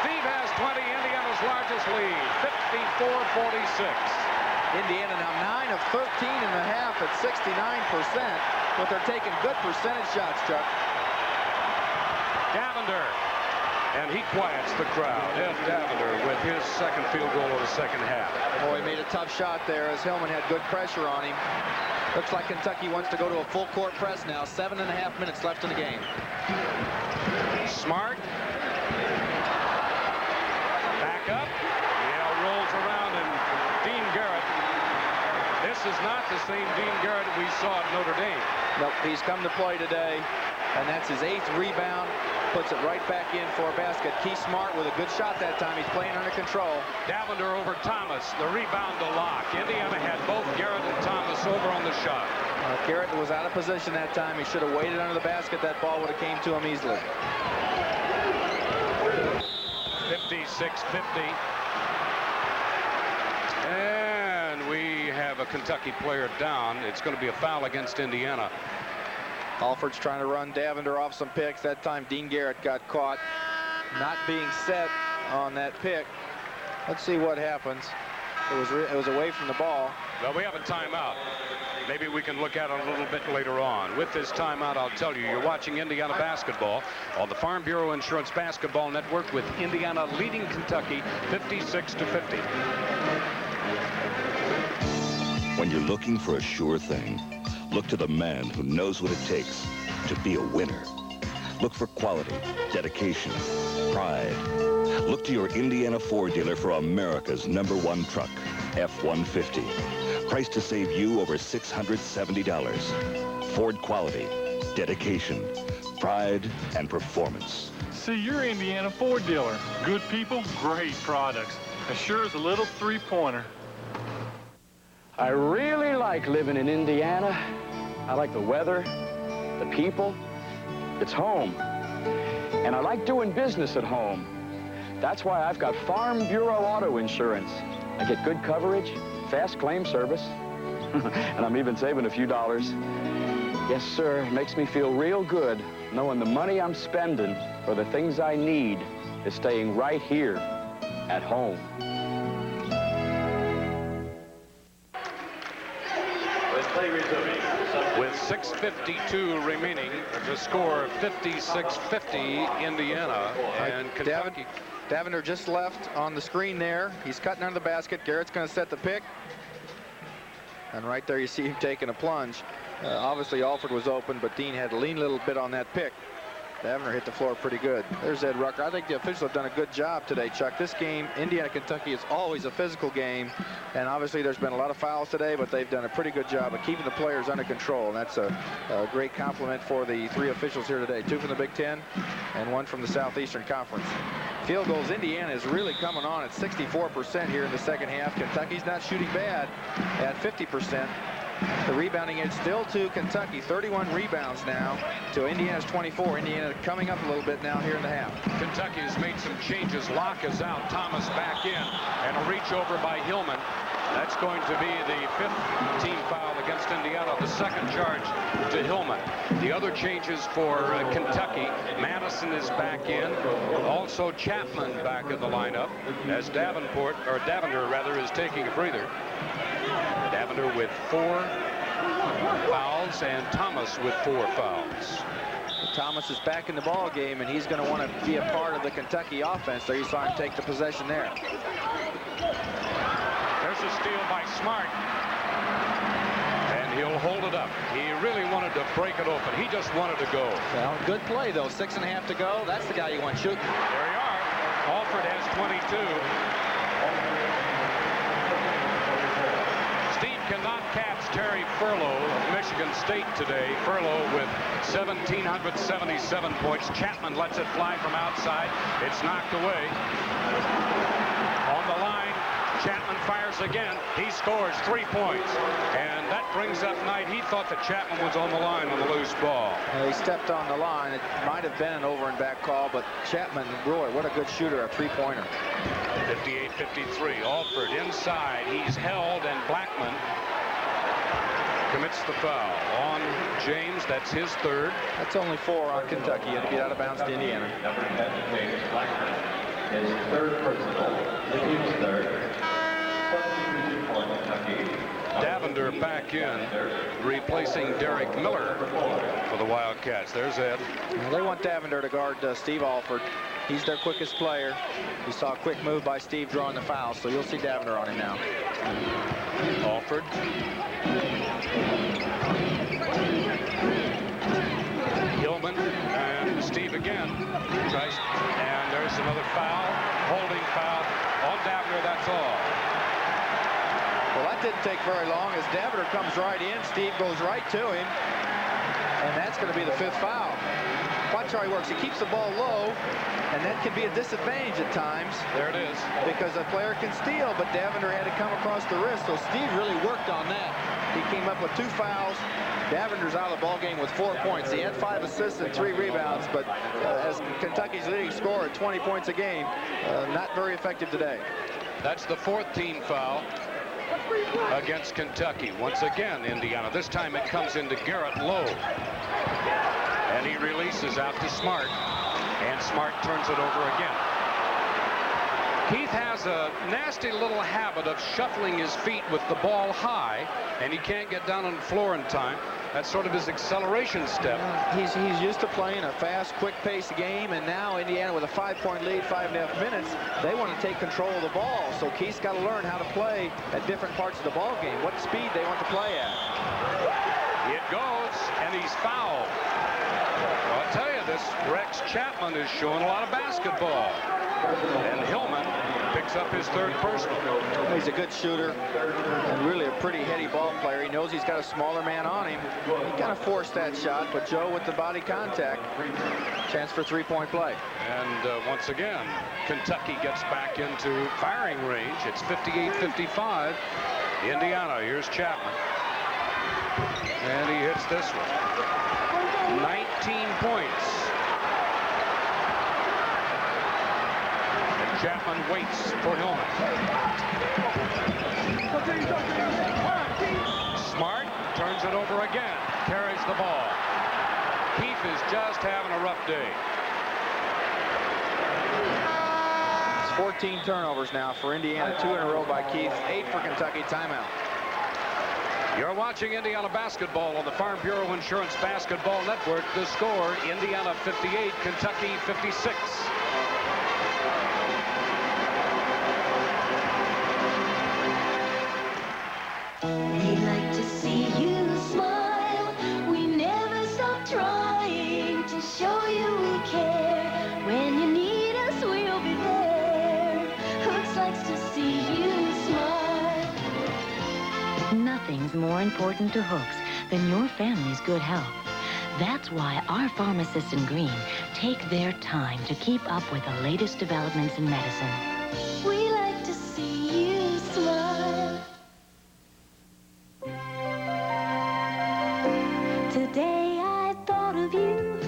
Steve has 20. Indiana's largest lead. 54-46. Indiana now 9 of 13 in the half at 69%, but they're taking good percentage shots, Chuck. Davender, and he quiets the crowd. Ed Davender with his second field goal of the second half. Boy, he made a tough shot there as Hillman had good pressure on him. Looks like Kentucky wants to go to a full court press now. 7.5 minutes left in the game. Smart. Back up. Yeah, rolls around, and Dean Garrett. This is not the same Dean Garrett we saw at Notre Dame. Nope, he's come to play today, and that's his 8th rebound. Puts it right back in for a basket. Keith Smart with a good shot that time. He's playing under control. Davender over Thomas. The rebound to Locke. Indiana had both Garrett and Thomas over on the shot. Garrett was out of position that time. He should have waited under the basket. That ball would have came to him easily. 56-50. And we have a Kentucky player down. It's going to be a foul against Indiana. Alford's trying to run Davender off some picks. That time Dean Garrett got caught not being set on that pick. Let's see what happens. It was away from the ball. Well, we have a timeout. Maybe we can look at it a little bit later on. With this timeout, I'll tell you, you're watching Indiana basketball on the Farm Bureau Insurance Basketball Network with Indiana leading Kentucky 56-50. When you're looking for a sure thing, look to the man who knows what it takes to be a winner. Look for quality, dedication, pride. Look to your Indiana Ford dealer for America's #1 truck, F-150. Priced to save you over $670. Ford quality, dedication, pride, and performance. See your Indiana Ford dealer. Good people, great products. As sure as a little three-pointer. I really like living in Indiana. I like the weather, the people. It's home. And I like doing business at home. That's why I've got Farm Bureau Auto Insurance. I get good coverage, fast claim service, and I'm even saving a few dollars. Yes, sir, it makes me feel real good knowing the money I'm spending for the things I need is staying right here at home. With 6:52 remaining, the score 56-50 Indiana, and Kentucky. Davender just left on the screen there. He's cutting under the basket. Garrett's going to set the pick. And right there you see him taking a plunge. Obviously Alford was open, but Dean had to lean a little bit on that pick. Davender hit the floor pretty good. There's Ed Rucker. I think the officials have done a good job today, Chuck. This game, Indiana-Kentucky, is always a physical game. And obviously there's been a lot of fouls today, but they've done a pretty good job of keeping the players under control. And that's a great compliment for the 3 officials here today. 2 from the Big Ten and 1 from the Southeastern Conference. Field goals, Indiana is really coming on at 64% here in the second half. Kentucky's not shooting bad at 50%. The rebounding edge still to Kentucky. 31 rebounds now to Indiana's 24. Indiana coming up a little bit now here in the half. Kentucky has made some changes. Locke is out. Thomas back in. And a reach over by Hillman. That's going to be the 5th team foul against Indiana. The second charge to Hillman. The other changes for Kentucky. Madison is back in. Also Chapman back in the lineup as Davender is taking a breather. Davender with 4 fouls and Thomas with 4 fouls. Thomas is back in the ball game, and he's going to want to be a part of the Kentucky offense. There you saw him take the possession there. There's a steal by Smart. And he'll hold it up. He really wanted to break it open. He just wanted to go. Well, good play, though. 6.5 to go. That's the guy you want shooting. There you are. Alford has 22. Steve cannot catch Terry Furlow of Michigan State today. Furlow with 1,777 points. Chapman lets it fly from outside. It's knocked away. On the line, Chapman fires again. He scores 3 points. And that brings up Knight. He thought that Chapman was on the line on the loose ball. He stepped on the line. It might have been an over and back call, but Chapman, Roy, what a good shooter, a three-pointer. 58-53. Alford inside. He's held, and Blackman commits the foul on James. That's his third. That's only 4 on Kentucky. He had to get out of bounds to Indiana. Number 10, James Blackman. His third personal. The team's third. Substitution for Kentucky. Davender back in, replacing Derek Miller for the Wildcats. There's Ed. Well, they want Davender to guard Steve Alford. He's their quickest player. You saw a quick move by Steve drawing the foul, so you'll see Davender on him now. Alford. Hillman and Steve again. Tries, and there's another foul. Holding foul on Davender, that's all. Well, that didn't take very long as Davender comes right in. Steve goes right to him. And that's going to be the 5th foul. Watch how he works. He keeps the ball low, and that can be a disadvantage at times. There it is. Because a player can steal, but Davender had to come across the wrist, so Steve really worked on that. He came up with 2 fouls. Davender's out of the ball game with 4 points. He had 5 assists and 3 rebounds, but as Kentucky's leading scorer at 20 points a game, not very effective today. That's the 4th team foul against Kentucky. Once again, Indiana. This time it comes into Garrett Lowe. And he releases out to Smart. And Smart turns it over again. Keith has a nasty little habit of shuffling his feet with the ball high, and he can't get down on the floor in time. That's sort of his acceleration step. He's used to playing a fast, quick-paced game, and now Indiana with a 5-point lead, 5.5 minutes, they want to take control of the ball. So Keith's got to learn how to play at different parts of the ball game, what speed they want to play at. It goes, and he's fouled. Well, I'll tell you, this Rex Chapman is showing a lot of basketball. And Hillman picks up his 3rd personal. He's a good shooter and really a pretty heady ball player. He knows he's got a smaller man on him. He kind of forced that shot, but Joe with the body contact, chance for 3-point play. And once again, Kentucky gets back into firing range. It's 58-55. Indiana, here's Chapman. And he hits this one. 19 points. Chapman waits for Hillman. Smart turns it over again. Carries the ball. Keith is just having a rough day. It's 14 turnovers now for Indiana. 2 in a row by Keith. 8 for Kentucky. Timeout. You're watching Indiana basketball on the Farm Bureau Insurance Basketball Network. The score, Indiana 58, Kentucky 56. We'd like to see you smile. We never stop trying to show you we care. When you need us, we'll be there. Hooks likes to see you smile. Nothing's more important to Hooks than your family's good health. That's why our pharmacists in Green take their time to keep up with the latest developments in medicine. We like to see you smile. Today I thought of you.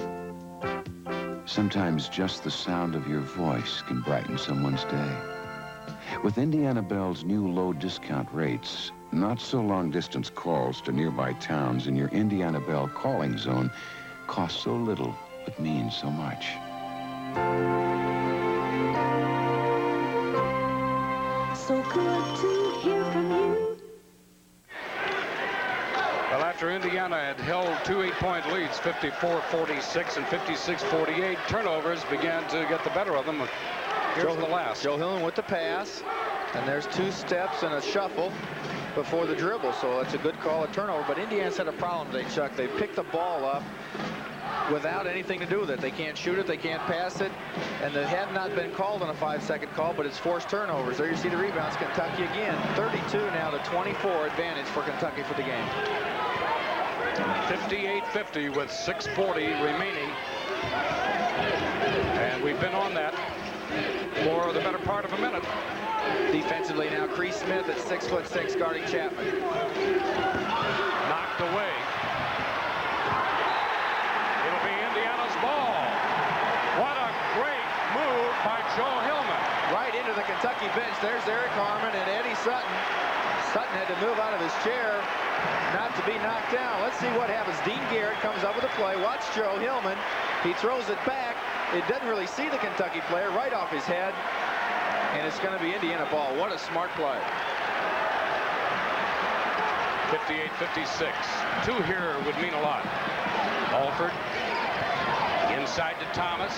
Sometimes just the sound of your voice can brighten someone's day. With Indiana Bell's new low discount rates, not so long distance calls to nearby towns in your Indiana Bell calling zone cost so little but mean so much. So good to hear from you. Well, after Indiana had held 2 8-point leads, 54-46 and 56-48, turnovers began to get the better of them. Here's the last. Joe Hillman with the pass, and there's 2 steps and a shuffle before the dribble, so it's a good call, a turnover. But Indiana's had a problem today, Chuck. They picked the ball up without anything to do with it. They can't shoot it, they can't pass it, and they have not been called on a 5-second call, but it's forced turnovers. There you see the rebounds. Kentucky again, 32 now to 24 advantage for Kentucky for the game. 58-50 with 6:40 remaining. And we've been on that for the better part of a minute. Defensively now, Cree Smith at 6'6", guarding Chapman. Knocked away. It'll be Indiana's ball. What a great move by Joe Hillman. Right into the Kentucky bench. There's Eric Harmon and Eddie Sutton. Sutton had to move out of his chair not to be knocked down. Let's see what happens. Dean Garrett comes up with a play. Watch Joe Hillman. He throws it back. It doesn't really see the Kentucky player, right off his head. And it's going to be Indiana ball. What a smart play. 58-56. 2 here would mean a lot. Alford inside to Thomas.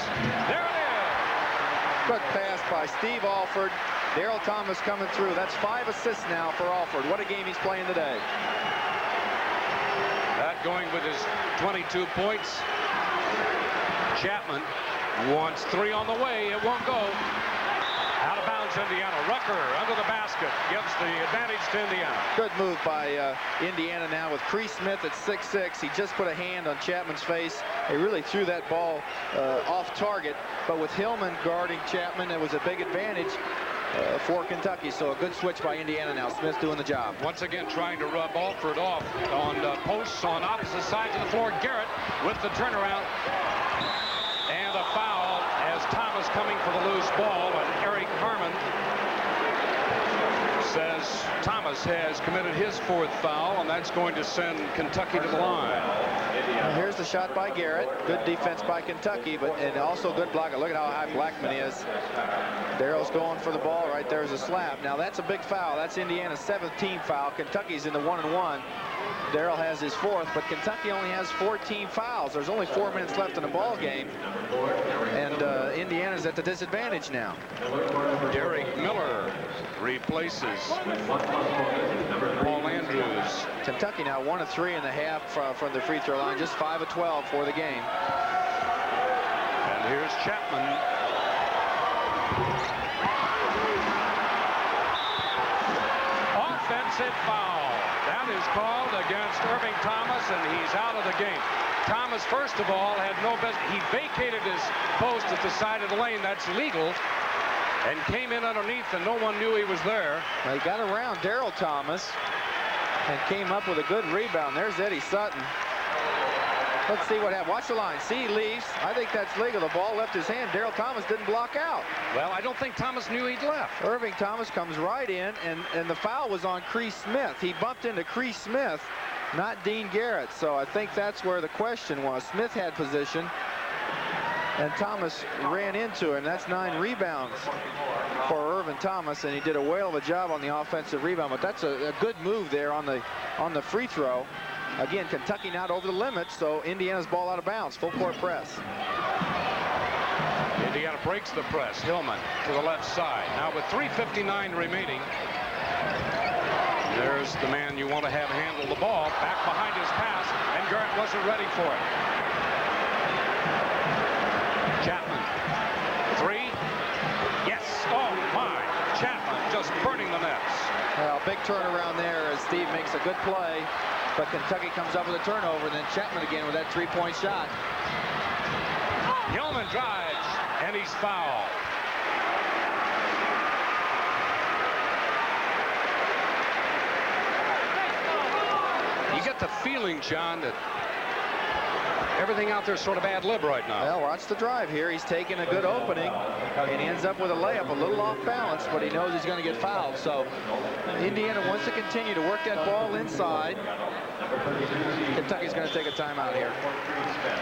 There it is. Good pass by Steve Alford. Daryl Thomas coming through. That's 5 assists now for Alford. What a game he's playing today. That going with his 22 points. Chapman wants 3 on the way. It won't go. Out of bounds, Indiana. Rucker under the basket gives the advantage to Indiana. Good move by Indiana now with Cree Smith at 6'6". He just put a hand on Chapman's face. He really threw that ball off target. But with Hillman guarding Chapman, it was a big advantage for Kentucky. So a good switch by Indiana now. Smith doing the job. Once again trying to rub Alford off on posts on opposite sides of the floor. Garrett with the turnaround. And a foul as Thomas coming for the loose ball, and Eric Harmon says Thomas has committed his 4th foul, and that's going to send Kentucky to the line. Well, here's the shot by Garrett. Good defense by Kentucky, and also good block. Look at how high Blackman is. Daryl's going for the ball. Right there's a slap. Now that's a big foul. That's Indiana's 17th foul. Kentucky's in the 1-and-1. Daryl has his 4th, but Kentucky only has 14 fouls. There's only 4 minutes left in the ball game, and Indiana's at the disadvantage now. Derek Miller replaces Paul Andrews. Kentucky now 1 of 3 in the half from the free throw line, just 5 of 12 for the game. And here's Chapman. Offensive foul. That is called against Irving Thomas, and he's out of the game. Thomas, first of all, had no business. He vacated his post at the side of the lane. That's legal. And came in underneath, and no one knew he was there. Well, he got around Daryl Thomas and came up with a good rebound. There's Eddie Sutton. Let's see what happens. Watch the line. See, he leaves. I think that's legal. The ball left his hand. Daryl Thomas didn't block out. Well, I don't think Thomas knew he'd left. Irving Thomas comes right in, and the foul was on Cree Smith. He bumped into Cree Smith, not Dean Garrett. So I think that's where the question was. Smith had position, and Thomas ran into him. That's 9 rebounds for Irvin Thomas, and he did a whale of a job on the offensive rebound. But that's a good move there on the free throw. Again, Kentucky not over the limit, so Indiana's ball out of bounds. Full court press. Indiana breaks the press. Hillman to the left side. Now with 3:59 remaining. There's the man you want to have handle the ball. Back behind his pass, and Garrett wasn't ready for it. Chapman. 3. Yes. Oh, my. Chapman just burning the nets. Well, big turnaround there as Steve makes a good play. But Kentucky comes up with a turnover, and then Chapman again with that 3-point shot. Hillman drives, and he's fouled. You get the feeling, John, that everything out there is sort of ad lib right now. Well, watch the drive here. He's taking a good opening, and he ends up with a layup, a little off balance, but he knows he's going to get fouled. So Indiana wants to continue to work that ball inside. Kentucky's going to take a timeout here.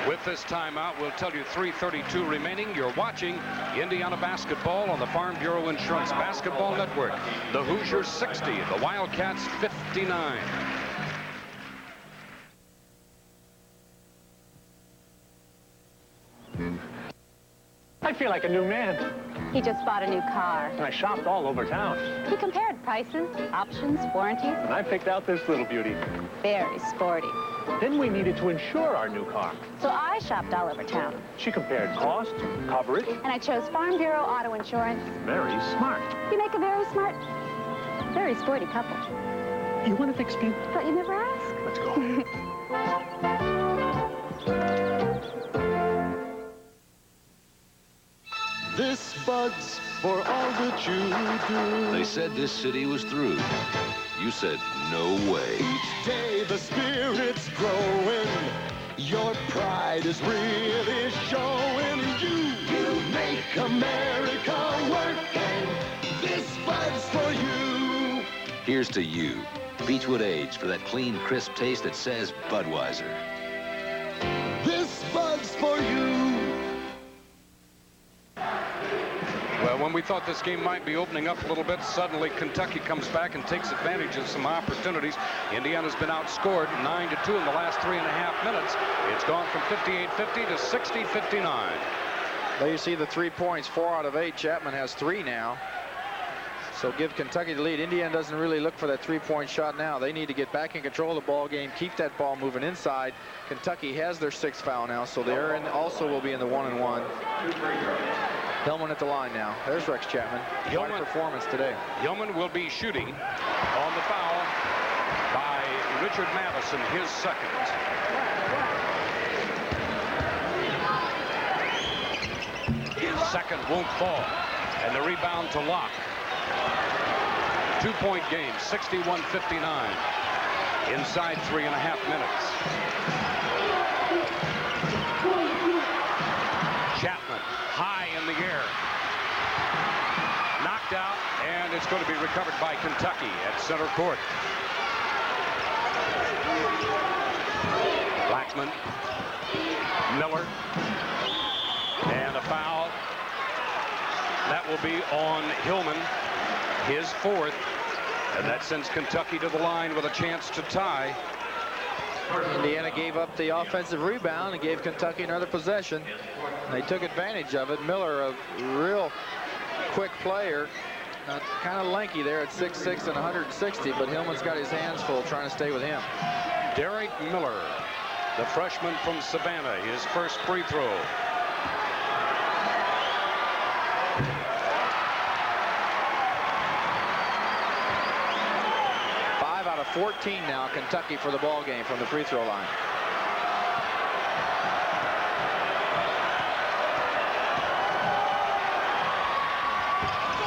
With this timeout, we'll tell you 3:32 remaining. You're watching Indiana basketball on the Farm Bureau Insurance Basketball Network. The Hoosiers 60, the Wildcats 59. I feel like a new man. He just bought a new car. And I shopped all over town. He compared prices, options, warranties. And I picked out this little beauty. Very sporty. Then we needed to insure our new car. So I shopped all over town. She compared cost, coverage. And I chose Farm Bureau Auto Insurance. Very smart. You make a very smart, very sporty couple. You want to take a spin? Thought you'd never ask. Let's go. This Bud's for all that you do. They said this city was through. You said, no way. Each day the spirit's growing. Your pride is really showing. You make America work, and this Bud's for you. Here's to you. Beechwood Age for that clean, crisp taste that says Budweiser. This Bud's for you. Well, when we thought this game might be opening up a little bit, suddenly Kentucky comes back and takes advantage of some opportunities. Indiana's been outscored 9-2 in the last 3.5 minutes. It's gone from 58-50 to 60-59. There you see the 3 points, 4 out of 8. Chapman has 3 now. So give Kentucky the lead. Indiana doesn't really look for that 3-point shot now. They need to get back in control of the ball game, keep that ball moving inside. Kentucky has their 6th foul now, so they're in, also will be in the 1-and-1. Hillman at the line now. There's Rex Chapman. What a performance today. Hillman will be shooting on the foul by Richard Madison, his 2nd. Second won't fall. And the rebound to Locke. 2-point game, 61-59. Inside 3.5 minutes. Chapman, high in the air. Knocked out, and it's going to be recovered by Kentucky at center court. Blackman, Miller, and a foul. That will be on Hillman, his 4th, and that sends Kentucky to the line with a chance to tie. Indiana gave up the offensive rebound and gave Kentucky another possession. They took advantage of it. Miller, a real quick player, kind of lanky there at 6'6" and 160, but Hillman's got his hands full trying to stay with him. Derek Miller, the freshman from Savannah, his first free throw. Out of 14 now, Kentucky for the ball game from the free throw line.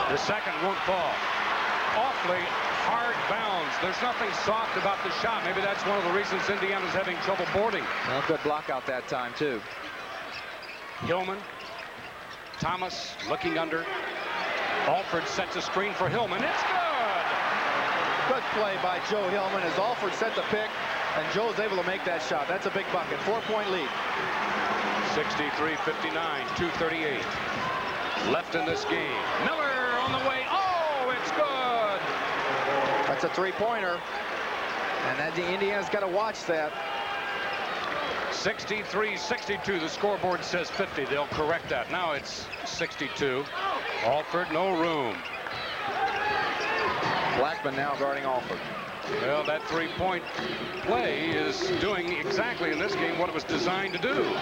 The second won't fall. Awfully hard bounds. There's nothing soft about the shot. Maybe that's one of the reasons Indiana's having trouble boarding. Well, good block out that time, too. Hillman. Thomas looking under. Alford sets a screen for Hillman. It's good! Good play by Joe Hillman as Alford set the pick, and Joe's able to make that shot. That's a big bucket. 4-point lead. 63-59, 2:38 left in this game. Miller on the way. Oh, it's good! That's a 3-pointer, and that Indiana's got to watch that. 63-62. The scoreboard says 50. They'll correct that. Now it's 62. Alford, no room. Blackman now guarding Alford. Well, that 3-point play is doing exactly in this game what it was designed to do.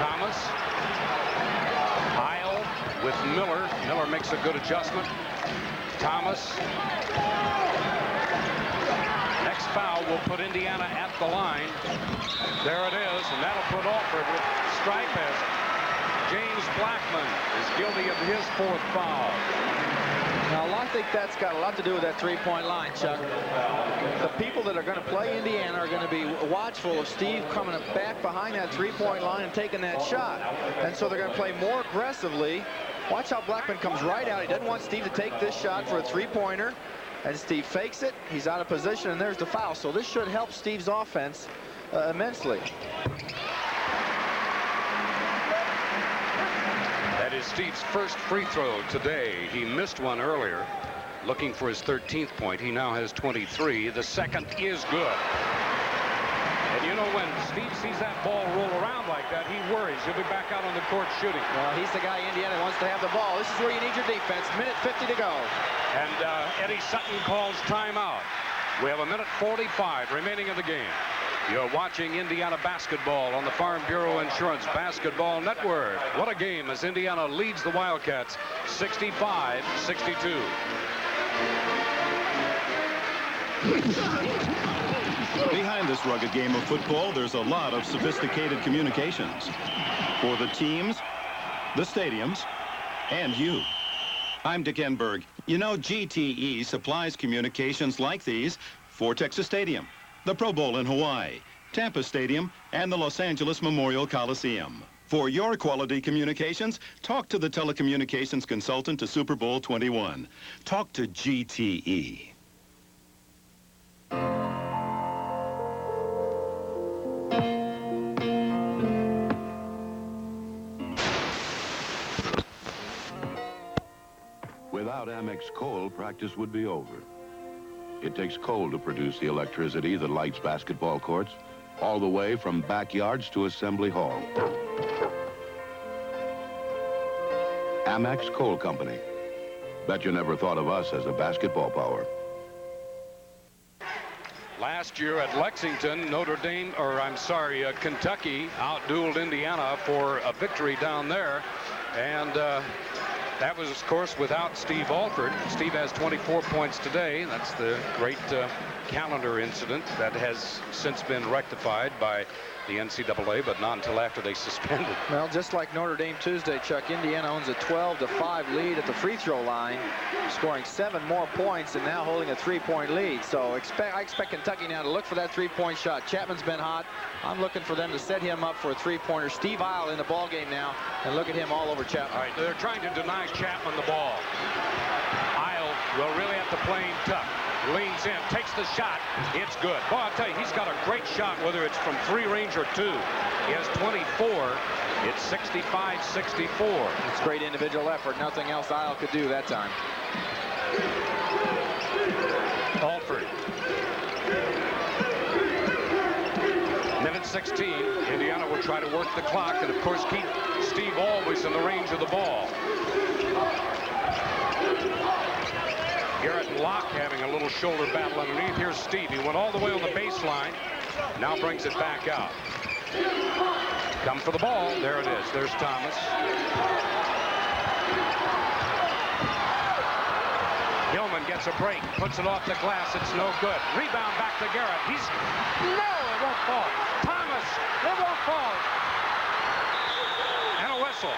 Thomas. Heil with Miller. Miller makes a good adjustment. Thomas. Next foul will put Indiana at the line. There it is, and that'll put Alford with stripe as James Blackman is guilty of his 4th foul. Now, I think that's got a lot to do with that 3-point line, Chuck. The people that are going to play Indiana are going to be watchful of Steve coming back behind that 3-point line and taking that shot. And so they're going to play more aggressively. Watch how Blackman comes right out. He doesn't want Steve to take this shot for a 3-pointer. And Steve fakes it. He's out of position, and there's the foul. So this should help Steve's offense immensely. That is Steve's first free throw today. He missed one earlier, looking for his 13th point. He now has 23. The second is good. And you know, when Steve sees that ball roll around like that, he worries. He'll be back out on the court shooting. Well, he's the guy Indiana wants to have the ball. This is where you need your defense. Minute 50 to go. And Eddie Sutton calls timeout. We have 1:45 remaining in the game. You're watching Indiana basketball on the Farm Bureau Insurance Basketball Network. What a game as Indiana leads the Wildcats 65-62. Behind this rugged game of football, there's a lot of sophisticated communications for the teams, the stadiums, and you. I'm Dick Enberg. You know, GTE supplies communications like these for Texas Stadium, the Pro Bowl in Hawaii, Tampa Stadium, and the Los Angeles Memorial Coliseum. For your quality communications, talk to the telecommunications consultant to Super Bowl 21. Talk to GTE. Without Amex coal, practice would be over. It takes coal to produce the electricity that lights basketball courts, all the way from backyards to Assembly Hall. Amex Coal Company. Bet you never thought of us as a basketball power. Last year at Lexington, Kentucky outdueled Indiana for a victory down there. And that was, of course, without Steve Alford. Steve has 24 points today. That's the great calendar incident that has since been rectified by the NCAA, but not until after they suspended. Well, just like Notre Dame Tuesday, Chuck, Indiana owns a 12-5 lead at the free throw line, scoring 7 more points and now holding a 3-point lead. So I expect Kentucky now to look for that 3-point shot. Chapman's been hot. I'm looking for them to set him up for a 3-pointer. Steve Isle in the ball game now, and look at him all over Chapman. All right, they're trying to deny Chapman the ball. Isle will really have to play him tough. Leans in, takes the shot. It's good. Boy, I'll tell you, he's got a great shot, whether it's from 3 range or 2. He has 24. It's 65-64. It's great individual effort. Nothing else Isle could do that time. Alford. Minute 16. Indiana will try to work the clock and, of course, keep Steve always in the range of the ball. Garrett and Locke having a little shoulder battle underneath. Here's Steve. He went all the way on the baseline. Now brings it back out. Come for the ball. There it is. There's Thomas. Hillman gets a break. Puts it off the glass. It's no good. Rebound back to Garrett. No, it won't fall. Thomas. It won't fall. And a whistle.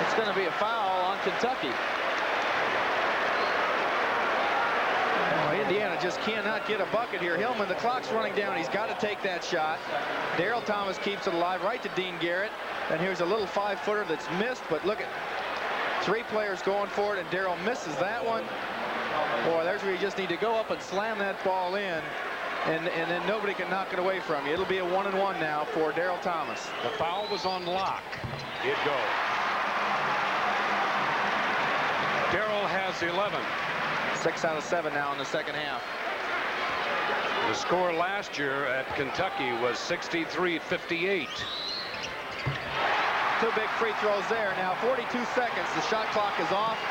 It's going to be a foul on Kentucky. Oh, Indiana just cannot get a bucket here. Hillman, the clock's running down. He's got to take that shot. Darrell Thomas keeps it alive right to Dean Garrett. And here's a little 5-footer that's missed. But look at 3 players going for it, and Darrell misses that one. Boy, there's where you just need to go up and slam that ball in. And then nobody can knock it away from you. It'll be a 1-and-1 now for Darrell Thomas. The foul was on Locke. It goes. Darrell has 11. 6 out of 7 now in the second half. The score last year at Kentucky was 63-58. 2 big free throws there. Now 42 seconds. The shot clock is off.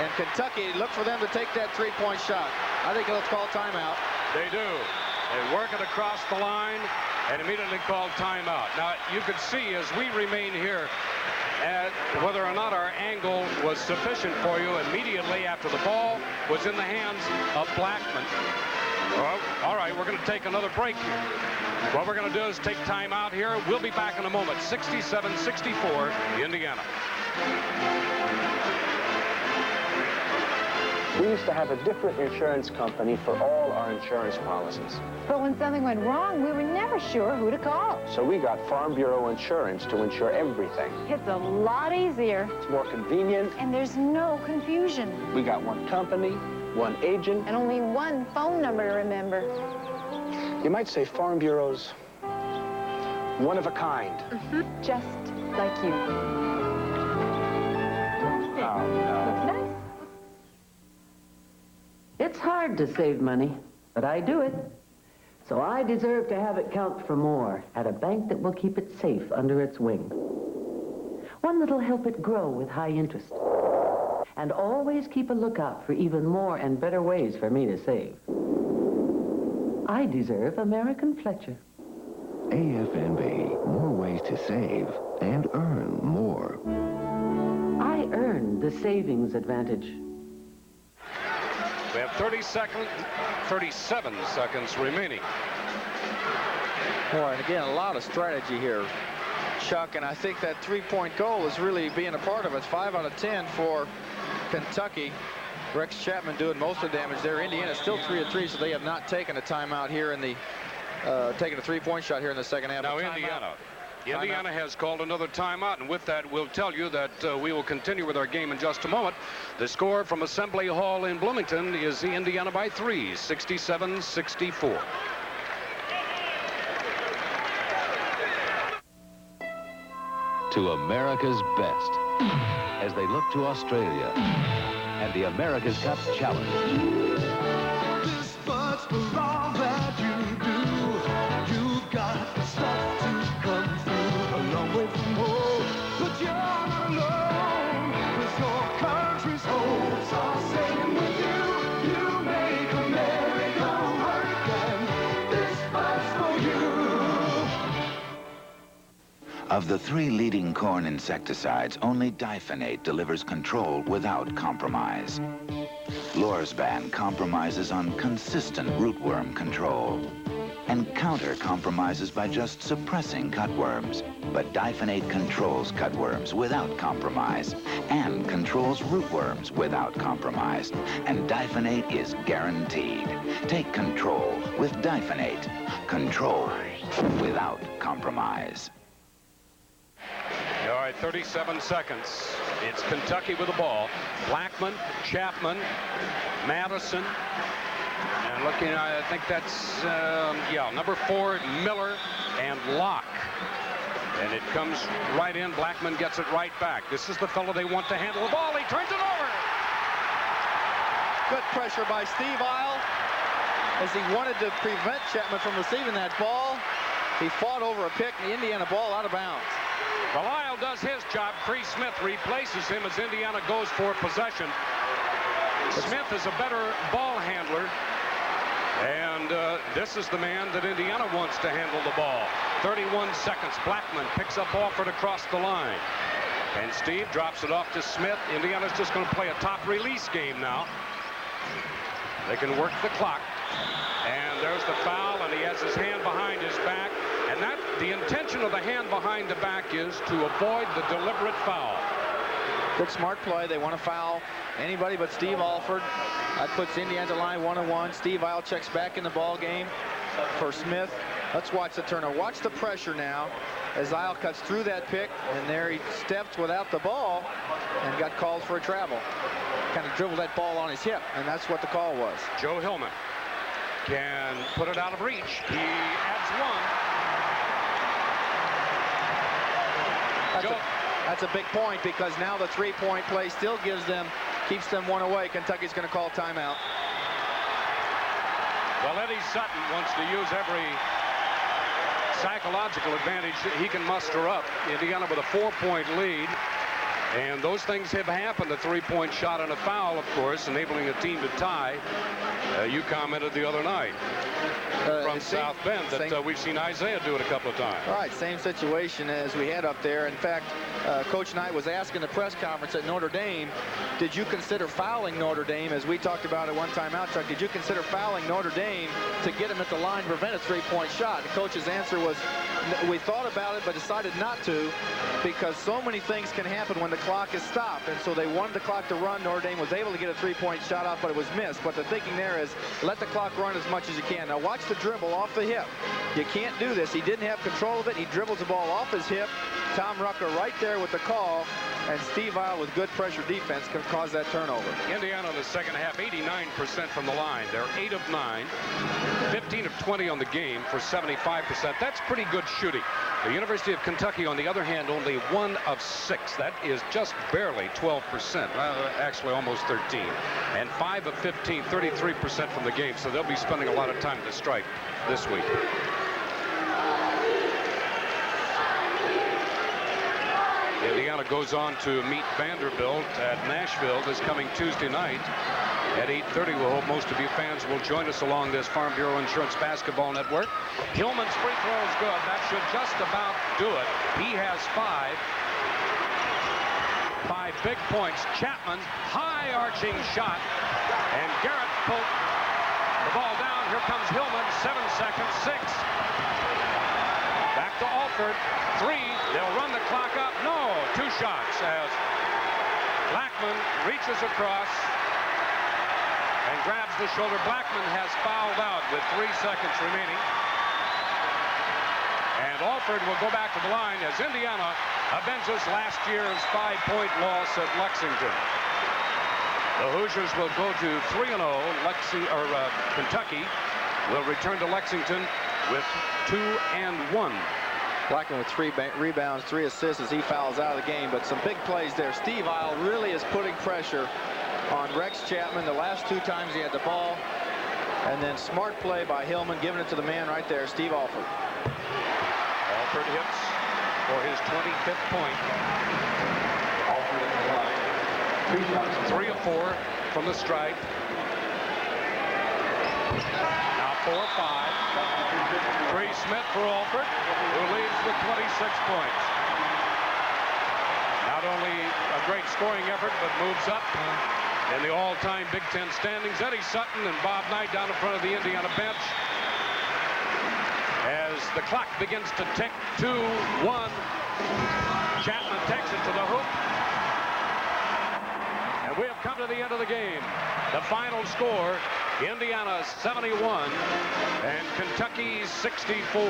And Kentucky, look for them to take that 3-point shot. I think they'll call timeout. They do. They work it across the line and immediately call timeout. Now, you could see as we remain here at whether or not our angle was sufficient for you immediately after the ball was in the hands of Blackman. Well, all right, we're going to take another break here. What we're going to do is take time out here. We'll be back in a moment. 67-64, Indiana. We used to have a different insurance company for all our insurance policies. But when something went wrong, we were never sure who to call. So we got Farm Bureau Insurance to insure everything. It's a lot easier. It's more convenient. And there's no confusion. We got one company, one agent. And only one phone number to remember. You might say Farm Bureau's one of a kind. Mm-hmm. Just like you. Oh, no. Looks nice. It's hard to save money, but I do it. So I deserve to have it count for more at a bank that will keep it safe under its wing. One that'll help it grow with high interest. And always keep a lookout for even more and better ways for me to save. I deserve American Fletcher. AFNB, more ways to save and earn more. I earned the savings advantage. We have 37 seconds remaining. Boy, and again, a lot of strategy here, Chuck, and I think that three-point goal is really being a part of it. 5 out of 10 for Kentucky. Rex Chapman doing most of the damage there. Indiana still 3 of 3, so they have not taken a timeout here in the taking a three-point shot here in the second half. Now Indiana has called another timeout, and with that we'll tell you that we will continue with our game in just a moment. The score from Assembly Hall in Bloomington is Indiana by 3, 67-64. To America's best as they look to Australia and the America's Cup Challenge. This much for all that you do. You've got the stuff to come through a long way from home. But you're not alone, 'cause your country's hopes are sailing with you. You make America work, and this fight's for you. Of the 3 leading corn insecticides, only diphenate delivers control without compromise. Lorsban compromises on consistent rootworm control, and Counter compromises by just suppressing cutworms. But diphenate controls cutworms without compromise and controls rootworms without compromise. And diphenate is guaranteed. Take control with diphenate. Control without compromise. All right, 37 seconds. It's Kentucky with the ball. Blackman, Chapman, Madison, and looking, I think that's, number 4, Miller, and Locke. And it comes right in. Blackman gets it right back. This is the fellow they want to handle the ball. He turns it over. Good pressure by Steve Isle as he wanted to prevent Chapman from receiving that ball. He fought over a pick, and the Indiana ball out of bounds. Well, Isle does his job. Cree Smith replaces him as Indiana goes for possession. Smith is a better ball handler, and this is the man that Indiana wants to handle the ball. 31 seconds. Blackman picks up Alford across the line, and Steve drops it off to Smith. Indiana's just going to play a top release game now. They can work the clock, and there's the foul, and he has his hand behind his back. And that, the intention of the hand behind the back is to avoid the deliberate foul. Good smart play. They want to foul anybody but Steve Alford. That puts Indiana to line 1-1. Steve Isle checks back in the ball game for Smith. Let's watch the turnover. Watch the pressure now as Isle cuts through that pick, and there he stepped without the ball and got called for a travel. Kind of dribbled that ball on his hip, and that's what the call was. Joe Hillman can put it out of reach. He adds 1. That's a big point, because now the three-point play still keeps them 1 away. Kentucky's going to call timeout. Well, Eddie Sutton wants to use every psychological advantage he can muster up. Indiana with a 4-point lead, and those things have happened. A 3-point shot and a foul, of course, enabling a team to tie. You commented the other night from South Bend that we've seen Isaiah do it a couple of times. All right, same situation as we had up there. In fact, Coach Knight was asked in the press conference at Notre Dame, did you consider fouling Notre Dame, as we talked about at one time out, Chuck? Did you consider fouling Notre Dame to get him at the line to prevent a 3-point shot? The coach's answer was, we thought about it but decided not to, because so many things can happen when the clock is stopped. And so they wanted the clock to run. Notre Dame was able to get a 3-point shot off, but it was missed. But the thinking there is, let the clock run as much as you can. Now watch the dribble off the hip. You can't do this. He didn't have control of it. He dribbles the ball off his hip. Tom Rucker right there with the call, and Steve Isle with good pressure defense can cause that turnover. Indiana in the second half, 89% from the line. They're 8 of 9, 15 of 20 on the game for 75%. That's pretty good shooting. The University of Kentucky, on the other hand, only 1 of 6. That is just barely 12%. Actually, almost 13. And 5 of 15, 33% from the game. So they'll be spending a lot of time to strike this week. Indiana Indiana goes on to meet Vanderbilt at Nashville this coming Tuesday night at 8:30. We hope most of you fans will join us along this Farm Bureau Insurance Basketball Network. Hillman's free throw is good. That should just about do it. He has 5 big points. Chapman, high arching shot, and Garrett pulled the ball down. Here comes Hillman. 7 seconds. 6. Back to Alford. 3. They'll run the clock up. No, 2 shots as Blackman reaches across and grabs the shoulder. Blackman has fouled out with 3 seconds remaining. And Alford will go back to the line as Indiana avenges last year's 5-point loss at Lexington. The Hoosiers will go to 3-0. Kentucky will return to Lexington with 2-1. Blackman with 3 rebounds, 3 assists as he fouls out of the game, but some big plays there. Steve Isle really is putting pressure on Rex Chapman the last 2 times he had the ball. And then smart play by Hillman, giving it to the man right there, Steve Alford. Alford hits for his 25th point. 3 of 4 from the stripe. Now 4 of 5. 3 Smith for Alford, who leads with 26 points. Not only a great scoring effort, but moves up in the all-time Big Ten standings. Eddie Sutton and Bob Knight down in front of the Indiana bench as the clock begins to tick. 2-1. Chapman takes it to the hoop. And we have come to the end of the game. The final score, Indiana 71 and Kentucky 64.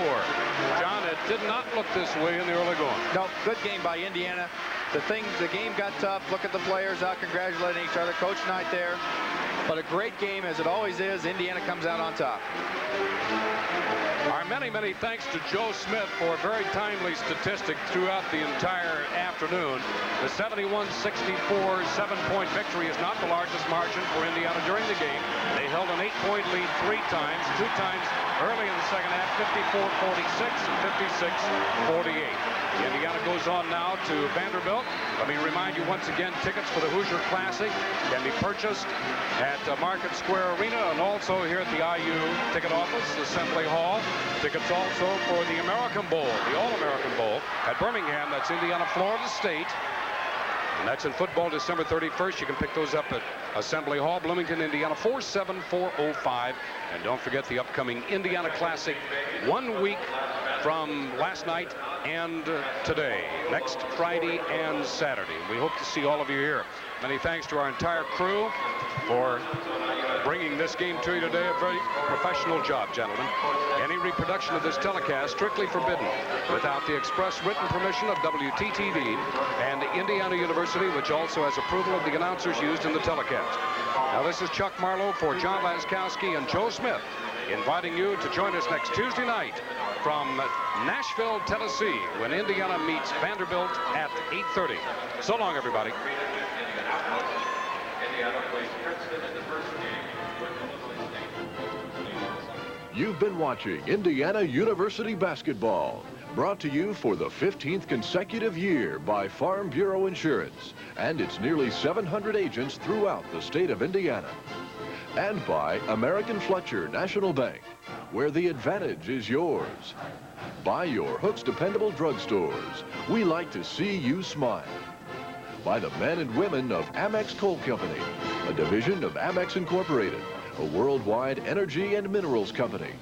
John, it did not look this way in the early going. No, good game by Indiana. The game got tough. Look at the players out congratulating each other. Coach Knight there. But a great game, as it always is. Indiana comes out on top. Our many, many thanks to Joe Smith for a very timely statistic throughout the entire afternoon. The 71-64 7-point victory is not the largest margin for Indiana during the game. They held an 8-point lead 3 times, 2 times early in the second half, 54-46 and 56-48. Indiana goes on now to Vanderbilt. Let me remind you once again, tickets for the Hoosier Classic can be purchased at Market Square Arena and also here at the IU ticket office, Assembly Hall. Tickets also for the American Bowl, the All-American Bowl at Birmingham. That's Indiana, Florida State. And that's in football, December 31st. You can pick those up at Assembly Hall, Bloomington, Indiana, 47405. And don't forget the upcoming Indiana Classic 1 week from last night and today, next Friday and Saturday. We hope to see all of you here. Many thanks to our entire crew for bringing this game to you today. A very professional job, gentlemen. Any reproduction of this telecast strictly forbidden without the express written permission of WTTV and Indiana University, which also has approval of the announcers used in the telecast. Now, this is Chuck Marlowe for John Laskowski and Joe Smith, inviting you to join us next Tuesday night from Nashville, Tennessee, when Indiana meets Vanderbilt at 8:30. So long, everybody. You've been watching Indiana University Basketball, brought to you for the 15th consecutive year by Farm Bureau Insurance and its nearly 700 agents throughout the state of Indiana. And by American Fletcher National Bank, where the advantage is yours. By your Hooks Dependable Drugstores, we like to see you smile. By the men and women of Amex Coal Company, a division of Amex Incorporated, a worldwide energy and minerals company.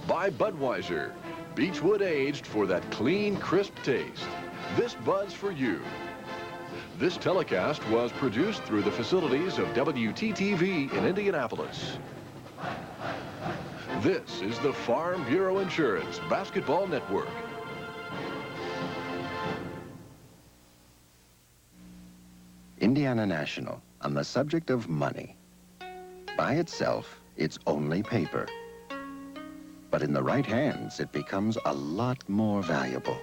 By Budweiser, Beechwood aged for that clean, crisp taste. This Bud's for you. This telecast was produced through the facilities of WTTV in Indianapolis. This is the Farm Bureau Insurance Basketball Network. Indiana National, on the subject of money. By itself, it's only paper. But in the right hands, it becomes a lot more valuable.